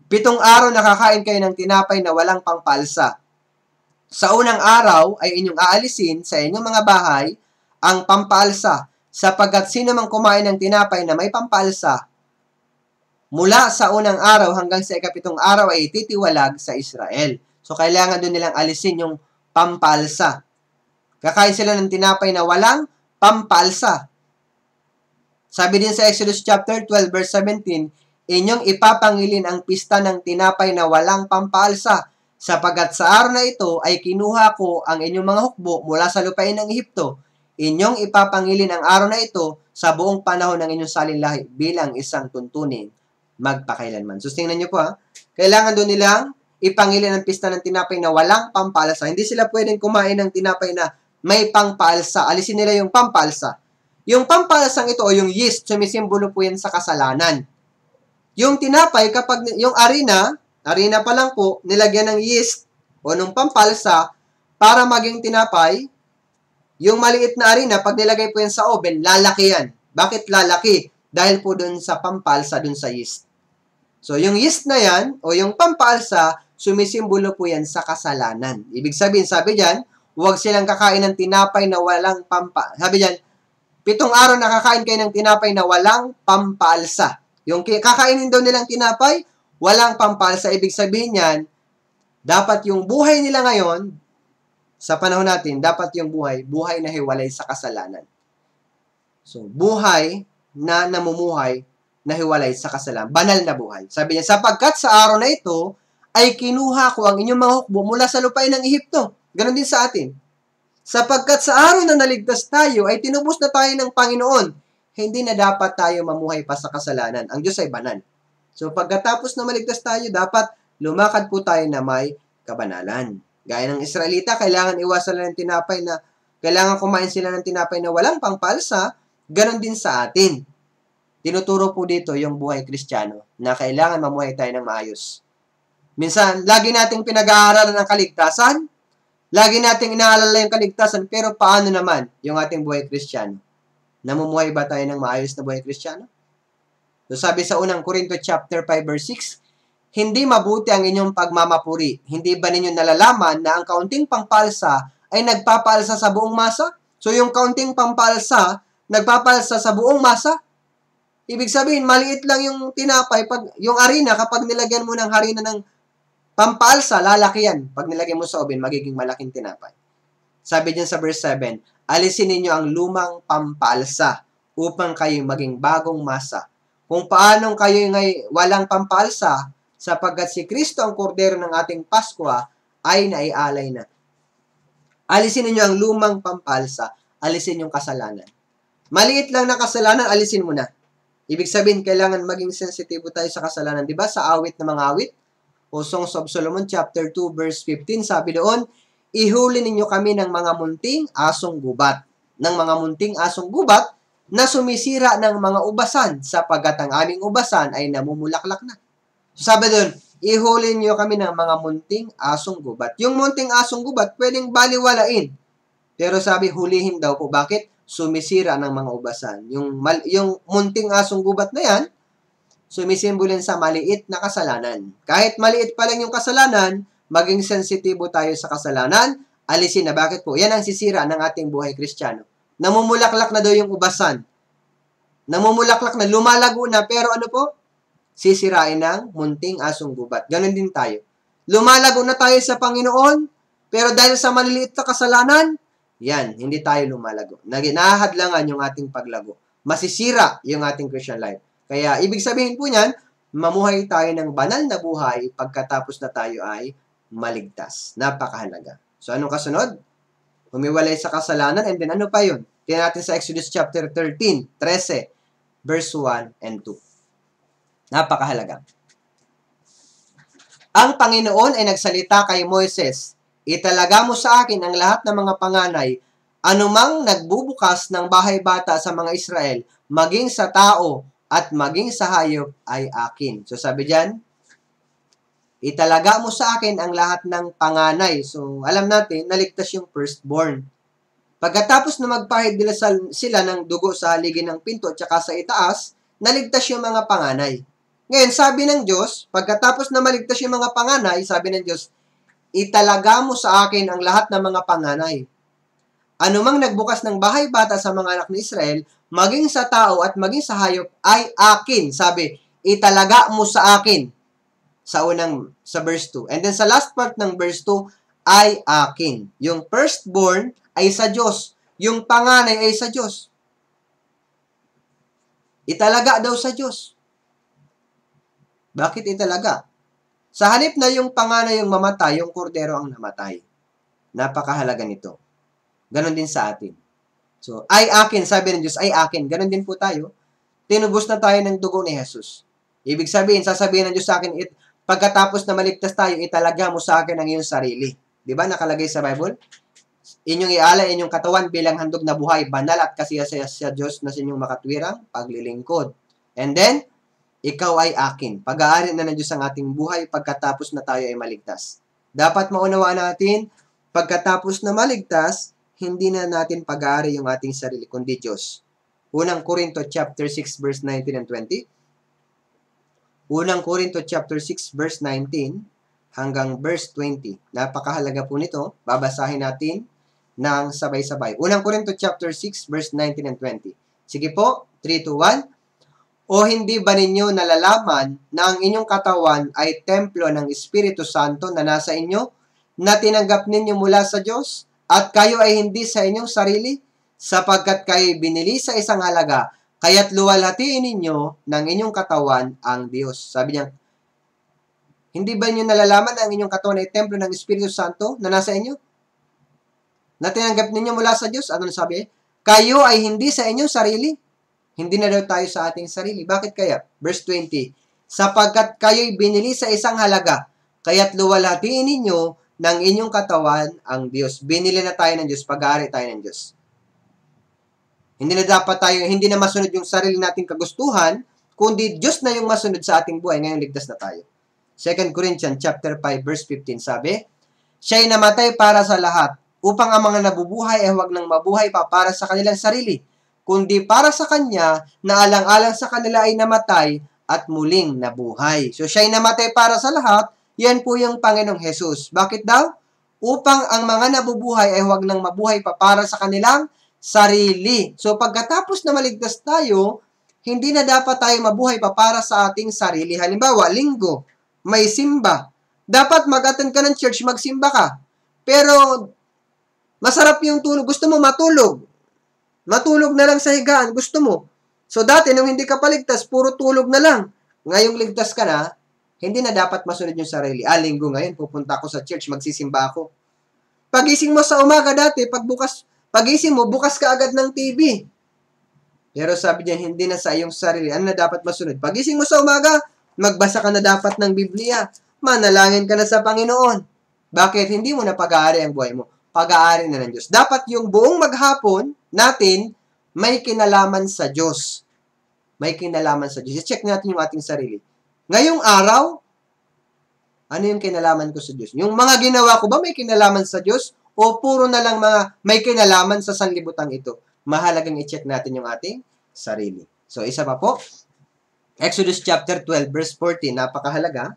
7 araw nakakain kayo ng tinapay na walang pangpalsa. Sa unang araw ay inyong aalisin sa inyong mga bahay ang pampalsa, sapagkat sino mang kumain ng tinapay na may pampalsa, mula sa unang araw hanggang sa 7 araw ay titiwalag sa Israel. So, kailangan doon nilang alisin yung pampalsa. Kakain sila ng tinapay na walang pampalsa. Sabi din sa Exodus chapter 12, verse 17, inyong ipapangilin ang pista ng tinapay na walang pampalsa, sapagkat sa araw na ito ay kinuha ko ang inyong mga hukbo mula sa lupain ng Ehipto. Inyong ipapangilin ang araw na ito sa buong panahon ng inyong salinlahi bilang isang tuntunin magpakailanman. So, tingnan nyo po kailangan doon nilang ipangilin ang pista ng tinapay na walang pampalsa. Hindi sila pwedeng kumain ng tinapay na may pangpalsa. Alisin nila yung pampalsa. Yung pampalsang ito o yung yeast, sumisimbolo po yan sa kasalanan. Yung tinapay, kapag yung harina pa lang po, nilagyan ng yeast o ng pampalsa para maging tinapay, yung maliit na harina, pag nilagay po yan sa oven, lalaki yan. Bakit lalaki? Dahil po dun sa pampalsa, dun sa yeast. So, yung yeast na yan, o yung pampalsa, sumisimbolo po yan sa kasalanan. Ibig sabihin, sabi dyan, huwag silang kakain ng tinapay na walang sabi dyan, 7 araw nakakain kayo ng tinapay na walang pampalsa. Yung kakainin daw nilang tinapay, walang pampalsa. Ibig sabihin yan, dapat yung buhay nila ngayon, sa panahon natin, dapat yung buhay na hiwalay sa kasalanan. So, buhay na namumuhay na hiwalay sa kasalanan, banal na buhay. Sabi niya, sapagkat sa araw na ito, ay kinuha ko ang inyong mga hukbo mula sa lupain ng Ehipto. Ganon din sa atin. Sapagkat sa araw na naligtas tayo, ay tinubos na tayo ng Panginoon. Hindi na dapat tayo mamuhay pa sa kasalanan. Ang Diyos ay banal. So pagkatapos na maligtas tayo, dapat lumakad po tayo na may kabanalan. Gaya ng Israelita, kailangan iwasan ng tinapay na, kailangan kumain sila ng tinapay na walang pangpalsa, ganon din sa atin. Tinuturo po dito yung buhay Kristiyano na kailangan mamuhay tayo ng maayos. Minsan, lagi nating pinag-aaralan ng kaligtasan, lagi nating inaalala yung kaligtasan, pero paano naman yung ating buhay Kristiyano? Namumuhay ba tayo ng maayos na buhay Kristiyano? So sabi sa unang Korinto chapter 5 verse 6, hindi mabuti ang inyong pagmamapuri. Hindi ba ninyo nalalaman na ang kaunting pangpalsa ay nagpapalsa sa buong masa? So yung kaunting pangpalsa, nagpapalsa sa buong masa? Ibig sabihin, maliit lang yung tinapay, yung harina, kapag nilagyan mo ng harina ng pampalsa, lalaki yan. Pag nilagyan mo sa oven, magiging malaking tinapay. Sabi dyan sa verse 7, alisin ninyo ang lumang pampalsa upang kayo maging bagong masa. Kung paanong kayo ngay walang pampalsa, sapagkat si Kristo ang kordero ng ating Pasko ay naialay na. Alisin ninyo ang lumang pampalsa, alisin yung kasalanan. Maliit lang na kasalanan, alisin mo na. Ibig sabihin, kailangan maging sensitibo tayo sa kasalanan. Diba? Sa awit na mga awit, o Songs of Solomon, chapter 2, verse 15, sabi doon, ihuli ninyo kami ng mga munting asong gubat. Ng mga munting asong gubat na sumisira ng mga ubasan, sapagat ang aming ubasan ay namumulaklak na. So sabi doon, ihuli niyo kami ng mga munting asong gubat. Yung munting asong gubat, pwedeng baliwalain. Pero sabi, hulihin daw po. Bakit? Sumisira ng mga ubasan. Yung munting asong gubat na yan, sumisimbolin sa maliit na kasalanan. Kahit maliit pa lang yung kasalanan, maging sensitibo tayo sa kasalanan, alisin na. Bakit po? Yan ang sisira ng ating buhay Kristiyano. Namumulaklak na daw yung ubasan. Namumulaklak na, lumalago na, pero ano po? Sisirain ng munting asong gubat. Ganon din tayo. Lumalago na tayo sa Panginoon, pero dahil sa maliliit na kasalanan, yan, hindi tayo lumalago. Nahahadlangan yung ating paglago. Masisira yung ating Christian life. Kaya, ibig sabihin po niyan, mamuhay tayo ng banal na buhay pagkatapos na tayo ay maligtas. Napakahalaga. So, anong kasunod? Humiwalay sa kasalanan, and then ano pa yun? Tingnan natin sa Exodus chapter 13, verse 1 and 2. Napakahalaga. Ang Panginoon ay nagsalita kay Moises, italaga mo sa akin ang lahat ng mga panganay, anumang nagbubukas ng bahay bata sa mga Israel, maging sa tao at maging sa hayop ay akin. So sabi diyan, italaga mo sa akin ang lahat ng panganay. So alam natin, naligtas yung firstborn. Pagkatapos na magpahid sila ng dugo sa haligi ng pinto at saka sa itaas, naligtas yung mga panganay. Ngayon, sabi ng Diyos, pagkatapos na maligtas yung mga panganay, sabi ng Diyos, italaga mo sa akin ang lahat ng mga panganay. Anumang nagbukas ng bahay bata sa mga anak ni Israel, maging sa tao at maging sa hayop, ay akin. Sabi, italaga mo sa akin. Sa verse 2. And then sa last part ng verse 2, ay akin. Yung firstborn ay sa Diyos. Yung panganay ay sa Diyos. Italaga daw sa Diyos. Bakit italaga? Sa halip na yung panganay yung mamatay, yung kordero ang namatay. Napakahalaga nito. Ganon din sa atin. So, ay akin, sabi ng Diyos, ay akin. Ganon din po tayo. Tinubos na tayo ng dugo ni Jesus. Ibig sabihin, sasabihin ng Diyos sa akin, pagkatapos na maligtas tayo, italaga mo sa akin ang iyong sarili. Di ba? Nakalagay sa Bible? Inyong ialay inyong katawan bilang handog na buhay, banal at kasiyasaya sa Diyos na sa inyong makatwirang paglilingkod. And then, ikaw ay akin. Pag-aari na ng Diyos ang ating buhay pagkatapos na tayo ay maligtas. Dapat maunawaan natin, pagkatapos na maligtas, hindi na natin pag-aari yung ating sarili, kundi Diyos. Unang Korinto chapter 6 verse 19 and 20. Unang Korinto chapter 6 verse 19 hanggang verse 20. Napakahalaga po nito. Babasahin natin ng sabay-sabay. Unang Korinto chapter 6 verse 19 and 20. Sige po, 3, 2, 1. O hindi ba ninyo nalalaman na ang inyong katawan ay templo ng Espiritu Santo na nasa inyo, na tinanggap ninyo mula sa Diyos, at kayo ay hindi sa inyong sarili, sapagkat kayo binili sa isang halaga, Kaya't luwalhatiin ninyo ng inyong katawan ang Diyos. Sabi niya, hindi ba niyo nalalaman na ang inyong katawan ay templo ng Espiritu Santo na nasa inyo? Na tinanggap ninyo mula sa Diyos? Ano sabi? Kayo ay hindi sa inyong sarili. Hindi na daw tayo sa ating sarili. Bakit kaya? Verse 20, sapagkat kayo'y binili sa isang halaga, kaya't luwalhatiin ninyo ng inyong katawan ang Diyos. Binili na tayo ng Diyos, pag-aari tayo ng Diyos. Hindi na dapat tayo, hindi na masunod yung sarili nating kagustuhan, kundi Diyos na yung masunod sa ating buhay. Ngayon ligtas na tayo. 2 Corinthians chapter 5 verse 15 sabi, siya'y namatay para sa lahat, upang ang mga nabubuhay ay huwag nang mabuhay pa para sa kanilang sarili, kundi para sa Kanya na alang-alang sa kanila ay namatay at muling nabuhay. So siya'y namatay para sa lahat, yan po yung Panginoong Jesus. Bakit daw? Upang ang mga nabubuhay ay huwag nang mabuhay pa para sa kanilang sarili. So pagkatapos na maligtas tayo, hindi na dapat tayo mabuhay pa para sa ating sarili. Halimbawa, linggo, may simba. Dapat mag-attend ka ng church, magsimba ka. Pero masarap yung tulog. Gusto mo matulog. Matulog na lang sa higaan. Gusto mo. So dati, nung hindi ka paligtas, puro tulog na lang. Ngayong ligtas ka na, hindi na dapat masunod yung sarili. Linggo ngayon, pupunta ako sa church, magsisimba ako. Pagising mo sa umaga dati, pagising mo, bukas ka agad ng TV. Pero sabi niya, hindi na sa iyong sarili. Ano na dapat masunod? Pagising mo sa umaga, magbasa ka na dapat ng Biblia. Manalangin ka na sa Panginoon. Bakit? Hindi mo na pag-aari ang buhay mo. Pag-aari na ng Diyos. Dapat yung buong maghapon natin may kinalaman sa Diyos. May kinalaman sa Diyos. I-check natin yung ating sarili. Ngayong araw, ano yung kinalaman ko sa Diyos? Yung mga ginawa ko ba may kinalaman sa Diyos? O puro na lang mga may kinalaman sa sanlibutan ito? Mahalagang i-check natin yung ating sarili. So, isa pa po. Exodus chapter 12, verse 14. Napakahalaga.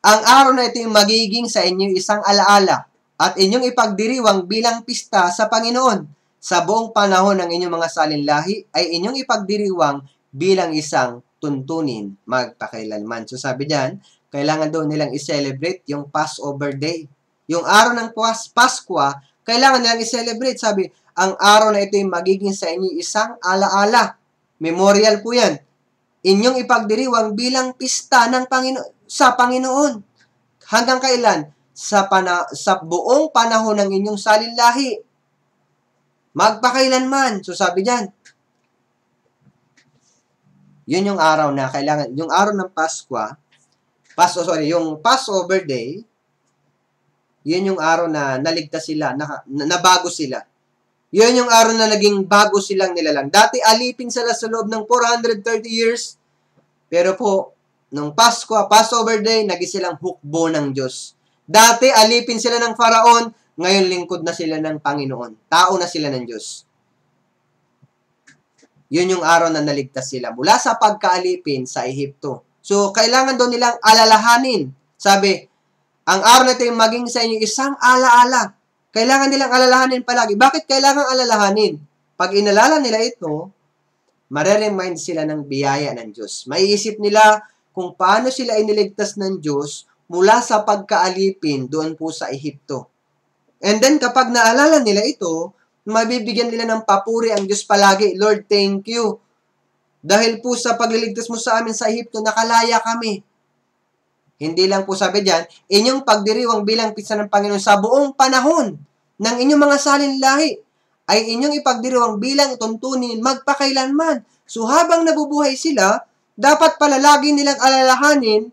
Ang araw na ito yung magiging sa inyo isang alaala at inyong ipagdiriwang bilang pista sa Panginoon. Sa buong panahon ng inyong mga salinlahi ay inyong ipagdiriwang bilang isang tuntunin magpakailanman. So sabi diyan, kailangan daw nilang i-celebrate yung Passover Day. Yung araw ng Paskwa, kailangan nilang i-celebrate. Sabi, ang araw na ito ay magiging sa inyo isang alaala. Memorial po yan. Inyong ipagdiriwang bilang pista ng sa Panginoon. Hanggang kailan? Sa buong panahon ng inyong salinlahi. Magpakailanman. So sabi diyan, yun yung araw na kailangan, yung araw ng yung Passover Day, yun yung araw na naligtas sila, nabago sila. Yun yung araw na naging bago silang nilalang. Dati alipin sila sa loob ng 430 years, pero po, nung Passover Day, naging silang hukbo ng Diyos. Dati alipin sila ng Faraon, ngayon lingkod na sila ng Panginoon. Tao na sila ng Diyos. Yun yung araw na naligtas sila mula sa pagkaalipin sa Ehipto. So, kailangan doon nilang alalahanin. Sabi, ang araw na ito yung maging sa inyo isang alaala. Kailangan nilang alalahanin palagi. Bakit kailangan alalahanin? Pag inalala nila ito, mareremind sila ng biyaya ng Diyos. Maiisip nila kung paano sila iniligtas ng Diyos mula sa pagkaalipin doon po sa Ehipto. And then, kapag naalala nila ito, mabibigyan nila ng papuri ang Diyos palagi. Lord, thank you. Dahil po sa pagliligtas mo sa amin sa Ehipto, nakalaya kami. Hindi lang po sabi diyan, inyong pagdiriwang bilang pista ng Panginoon sa buong panahon ng inyong mga salinlahi ay inyong ipagdiriwang bilang tuntunin magpakailanman. So habang nabubuhay sila, dapat pala lagi nilang alalahanin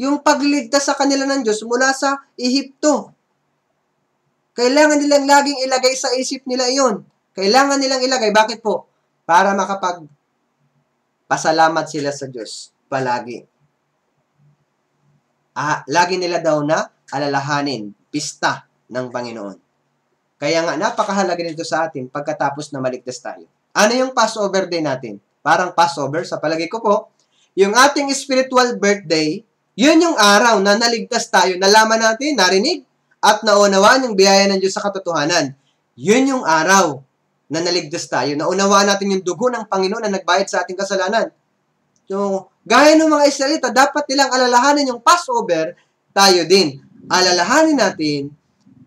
yung pagliligtas sa kanila ng Diyos mula sa Ehipto. Kailangan nilang laging ilagay sa isip nila iyon. Kailangan nilang ilagay. Bakit po? Para makapagpasalamat sila sa Diyos palagi. Lagi nila daw na alalahanin, pista ng Panginoon. Kaya nga, napakahalaga nito sa atin pagkatapos na maligtas tayo. Ano yung Passover Day natin? Parang Passover, sa palagay ko po, yung ating spiritual birthday, yun yung araw na naligtas tayo, nalaman natin, narinig, at naunawaan yung biyaya ng Diyos sa katotohanan. Yun yung araw na naligtas tayo. Naunawaan natin yung dugo ng Panginoon na nagbayad sa ating kasalanan. So, gaya ng mga Israelita, dapat nilang alalahanin yung Passover, tayo din. Alalahanin natin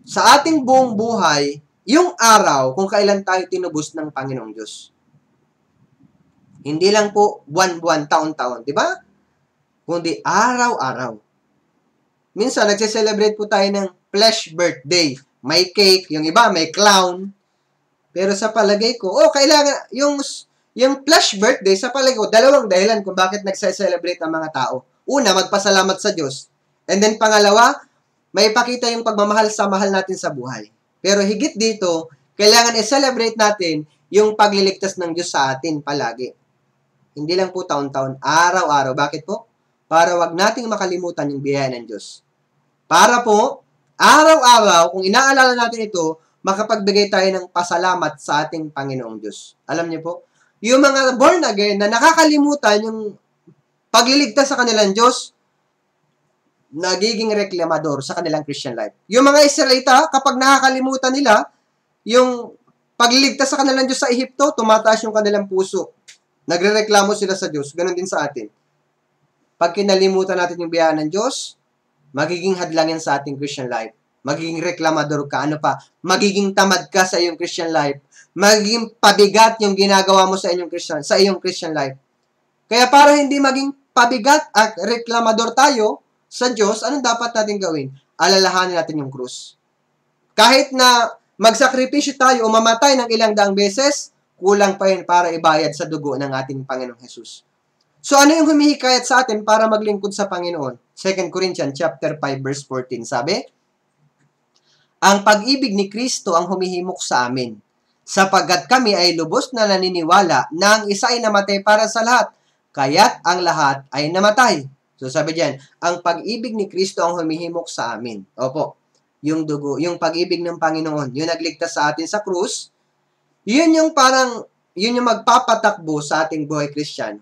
sa ating buong buhay yung araw kung kailan tayo tinubos ng Panginoong Diyos. Hindi lang po buwan-buwan, taon-taon, di ba? Kundi araw-araw. Minsan, nagse-celebrate po tayo ng flesh birthday. May cake, yung iba may clown. Pero sa palagay ko, kailangan, yung flesh birthday, sa palagay ko, dalawang dahilan kung bakit nagse-celebrate ang mga tao. Una, magpasalamat sa Diyos. And then pangalawa, may ipakita yung pagmamahal sa mahal natin sa buhay. Pero higit dito, kailangan i-celebrate natin yung pagliligtas ng Diyos sa atin palagi. Hindi lang po taon-taon, araw-araw. Bakit po? Para wag nating makalimutan yung biyaya ng Diyos. Para po, araw-araw, kung inaalala natin ito, makapagbigay tayo ng pasalamat sa ating Panginoong Diyos. Alam niyo po, yung mga born again na nakakalimutan yung pagliligtas sa kanilang Diyos, nagiging reklamador sa kanilang Christian life. Yung mga Israelita, kapag nakakalimutan nila yung pagliligtas sa kanilang Diyos sa Ehipto, tumataas yung kanilang puso. Nagrereklamo sila sa Diyos. Ganon din sa atin. Pag kinalimutan natin yung biyaya ng Diyos, magiging hadlang yan sa ating Christian life. Magiging reklamador ka. Ano pa? Magiging tamad ka sa iyong Christian life. Magiging pabigat yung ginagawa mo sa iyong Christian life. Kaya para hindi maging pabigat at reklamador tayo sa Diyos, anong dapat natin gawin? Alalahanin natin yung krus. Kahit na magsakripisyo tayo o mamatay ng ilang daang beses, kulang pa yun para ibayad sa dugo ng ating Panginoong Jesus. So ano yung humihikayat sa atin para maglingkod sa Panginoon? 2 Corinthians chapter 5 verse 14 sabi, ang pag-ibig ni Kristo ang humihimok sa amin, sapagkat kami ay lubos na naniniwala na ang isa ay namatay para sa lahat, kaya't ang lahat ay namatay. So sabi diyan, ang pag-ibig ni Kristo ang humihimok sa amin. Opo, yung dugo, yung pag-ibig ng Panginoon, yung nagligtas sa atin sa krus, yun yung magpapatakbo sa ating buhay Kristiyano.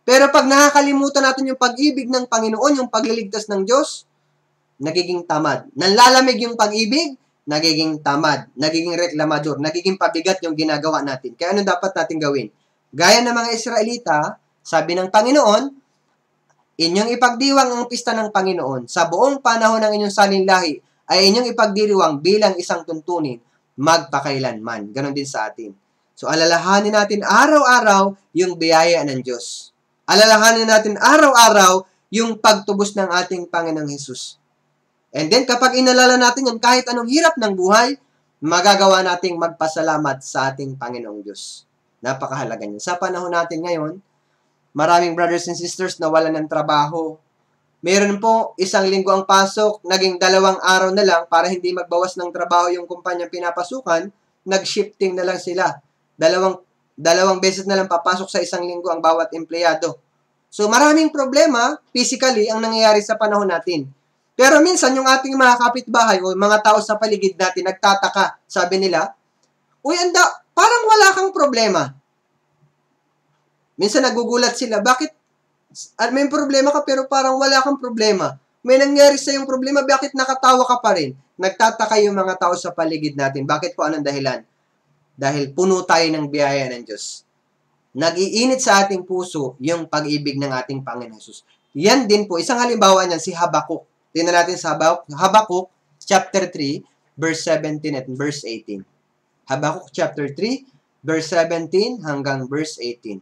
Pero pag nakakalimutan natin yung pag-ibig ng Panginoon, yung pagliligtas ng Diyos, nagiging tamad. Nanlalamig yung pag-ibig, nagiging tamad, nagiging reklamador, nagiging pabigat yung ginagawa natin. Kaya ano dapat natin gawin? Gaya ng mga Israelita, sabi ng Panginoon, inyong ipagdiwang ang pista ng Panginoon sa buong panahon ng inyong salinlahi ay inyong ipagdiriwang bilang isang tuntunin magpakailanman. Ganon din sa atin. So, alalahanin natin araw-araw yung biyaya ng Diyos. Alalahanin natin araw-araw yung pagtubos ng ating Panginoong Hesus. And then, kapag inalala natin yan, kahit anong hirap ng buhay, magagawa nating magpasalamat sa ating Panginoong Diyos. Napakahalaga niyan. Sa panahon natin ngayon, maraming brothers and sisters na wala ng trabaho. Meron po, 1 linggo ang pasok, naging 2 araw na lang para hindi magbawas ng trabaho yung kumpanyang pinapasukan, nag-shifting na lang sila. Dalawang beses na lang papasok sa 1 linggo ang bawat empleyado. So maraming problema, physically, ang nangyayari sa panahon natin. Pero minsan, yung ating mga kapitbahay o mga tao sa paligid natin, nagtataka, sabi nila, uy, parang wala kang problema. Minsan nagugulat sila, bakit may problema ka pero parang wala kang problema? May nangyari sa yung problema, bakit nakatawa ka pa rin? Nagtataka yung mga tao sa paligid natin. Bakit po? Anong dahilan? Dahil puno tayo ng biyaya ng Diyos. Nag-iinit sa ating puso yung pag-ibig ng ating Panginoon Jesus. Yan din po, isang halimbawa niyan, si Habakuk. Tingnan natin sa Habakuk chapter 3, verse 17 at verse 18. Habakuk chapter 3, verse 17 hanggang verse 18.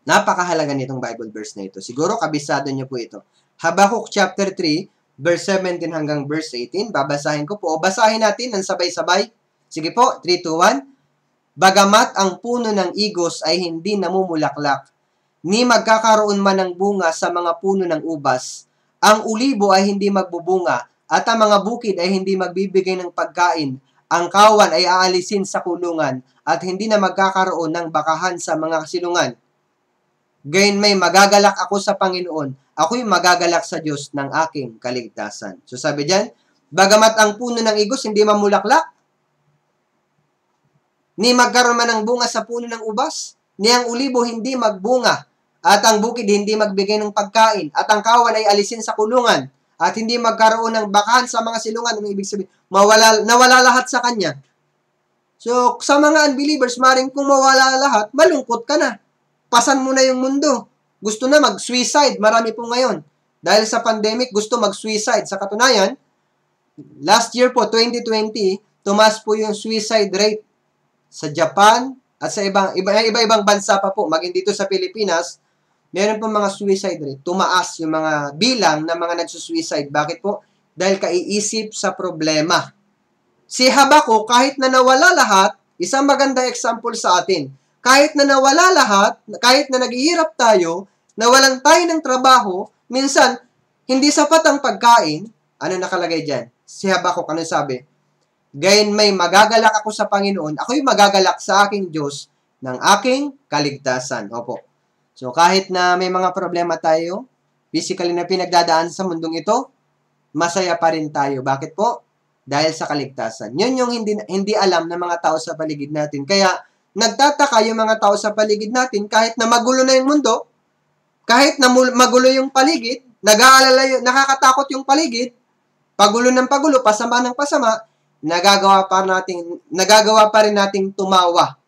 Napakahalaga nitong Bible verse na ito. Siguro kabisado niyo po ito. Habakuk chapter 3, verse 17 hanggang verse 18. Babasahin ko po. O basahin natin ng sabay-sabay. Sige po, 3, 2, 1. Bagamat ang puno ng igos ay hindi namumulaklak, ni magkakaroon man ng bunga sa mga puno ng ubas, ang ulibo ay hindi magbubunga, at ang mga bukid ay hindi magbibigay ng pagkain, ang kawan ay aalisin sa kulungan, at hindi na magkakaroon ng bakahan sa mga silungan. Gayon may magagalak ako sa Panginoon, ako'y magagalak sa Diyos ng aking kaligtasan. So sabi diyan, bagamat ang puno ng igos hindi mamulaklak, ni magkaroon man ng bunga sa puno ng ubas, ni ang ulibo hindi magbunga, at ang bukid hindi magbigay ng pagkain, at ang kawan ay alisin sa kulungan, at hindi magkaroon ng bakahan sa mga silungan, ang ibig sabihin, nawala lahat sa kanya. So, sa mga unbelievers, maring kung mawala lahat, malungkot ka na. Pasan mo na yung mundo. Gusto na mag-suicide. Marami po ngayon. Dahil sa pandemic, gusto mag-suicide. Sa katunayan, last year po, 2020, tumaas po yung suicide rate sa Japan At sa iba-ibang bansa pa po, maging dito sa Pilipinas, meron po mga suicide rate. Tumaas yung mga bilang ng mga nagsusuicide. Bakit po? Dahil kaiisip sa problema. Si Habakuk, kahit na nawala lahat, isang maganda example sa atin. Kahit na nawala lahat, kahit na naghihirap tayo, nawalan tayo ng trabaho, minsan, hindi sapat ang pagkain. Ano nakalagay dyan? Si Habakuk, ano sabi? Gayon may magagalak ako sa Panginoon, ako'y magagalak sa aking Diyos ng aking kaligtasan. Opo. So, kahit na may mga problema tayo, physically na pinagdadaan sa mundong ito, masaya pa rin tayo. Bakit po? Dahil sa kaligtasan. Yun yung hindi alam ng mga tao sa paligid natin. Kaya, nagtataka yung mga tao sa paligid natin, kahit na magulo na yung mundo, kahit na magulo yung paligid, nag-aalala nakakatakot yung paligid, pagulo ng pagulo, pasama ng pasama, nagagawa pa rin nating tumawa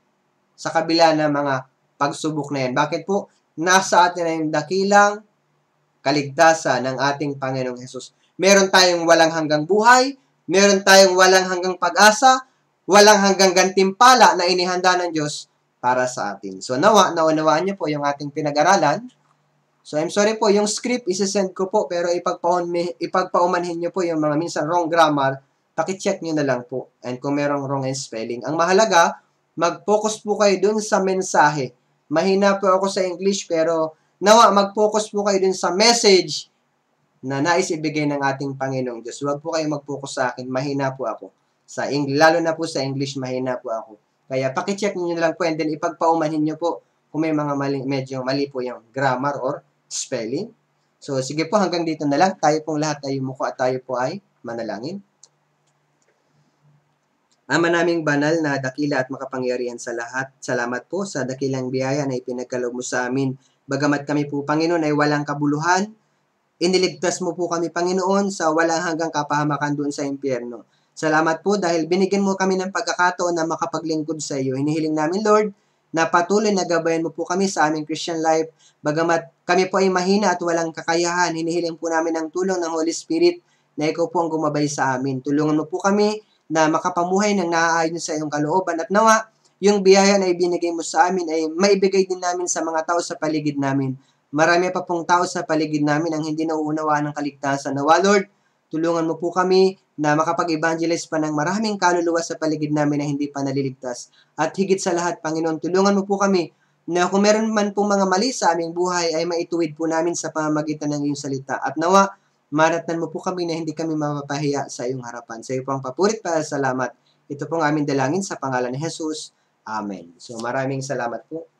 sa kabila ng mga pagsubok na yan. Bakit po? Nasa atin na yung dakilang kaligtasan ng ating Panginoong Hesus. Meron tayong walang hanggang buhay, meron tayong walang hanggang pag-asa, walang hanggang gantimpala na inihanda ng Diyos para sa atin. So, naunawaan niyo po yung ating pinag-aralan. So, I'm sorry po, yung script isesend ko po, pero ipagpaumanhin niyo po yung mga minsan wrong grammar, paki-check niyo na lang po. And kung merong wrong in spelling. Ang mahalaga, mag-focus po kayo dun sa mensahe. Mahina po ako sa English, pero mag-focus po kayo dun sa message na nais ibigay ng ating Panginoong Diyos. Huwag po kayo mag-focus sa akin, mahina po ako. Lalo na po sa English, mahina po ako. Kaya paki-check niyo na lang po, and then ipagpaumanhin niyo po kung may mga medyo mali po yung grammar or spelling. So, sige po, hanggang dito na lang. Tayo pong lahat ay yumuko at tayo po ay manalangin. Ama naming banal na dakila at makapangyarihan sa lahat, salamat po sa dakilang biyaya na ipinagkaloob mo sa amin. Bagamat kami po, Panginoon, ay walang kabuluhan, iniligtas mo po kami, Panginoon, sa walang hanggang kapahamakan doon sa impyerno. Salamat po dahil binigyan mo kami ng pagkakataon na makapaglingkod sa iyo. Hinihiling namin, Lord, na patuloy na gabayan mo po kami sa aming Christian life. Bagamat kami po ay mahina at walang kakayahan, hinihiling po namin ang tulong ng Holy Spirit na ikaw po ang gumabay sa amin. Tulungan mo po kami na makapamuhay ng naaayon sa iyong kalooban at nawa, yung biyaya na ibinigay mo sa amin ay maibigay din namin sa mga tao sa paligid namin. Marami pa pong tao sa paligid namin ang hindi nauunawaan ng kaligtasan. Nawa, Lord, tulungan mo po kami na makapag-evangelize pa ng maraming kaluluwa sa paligid namin na hindi pa naliligtas. At higit sa lahat, Panginoon, tulungan mo po kami na kung meron man pong mga mali sa aming buhay ay maituwid po namin sa pamamagitan ng iyong salita. At nawa, maratnan mo po kami na hindi kami mapapahiya sa iyong harapan. Sa iyo po ang papurit para salamat. Ito pong aming dalangin sa pangalan ni Jesus. Amen. So maraming salamat po.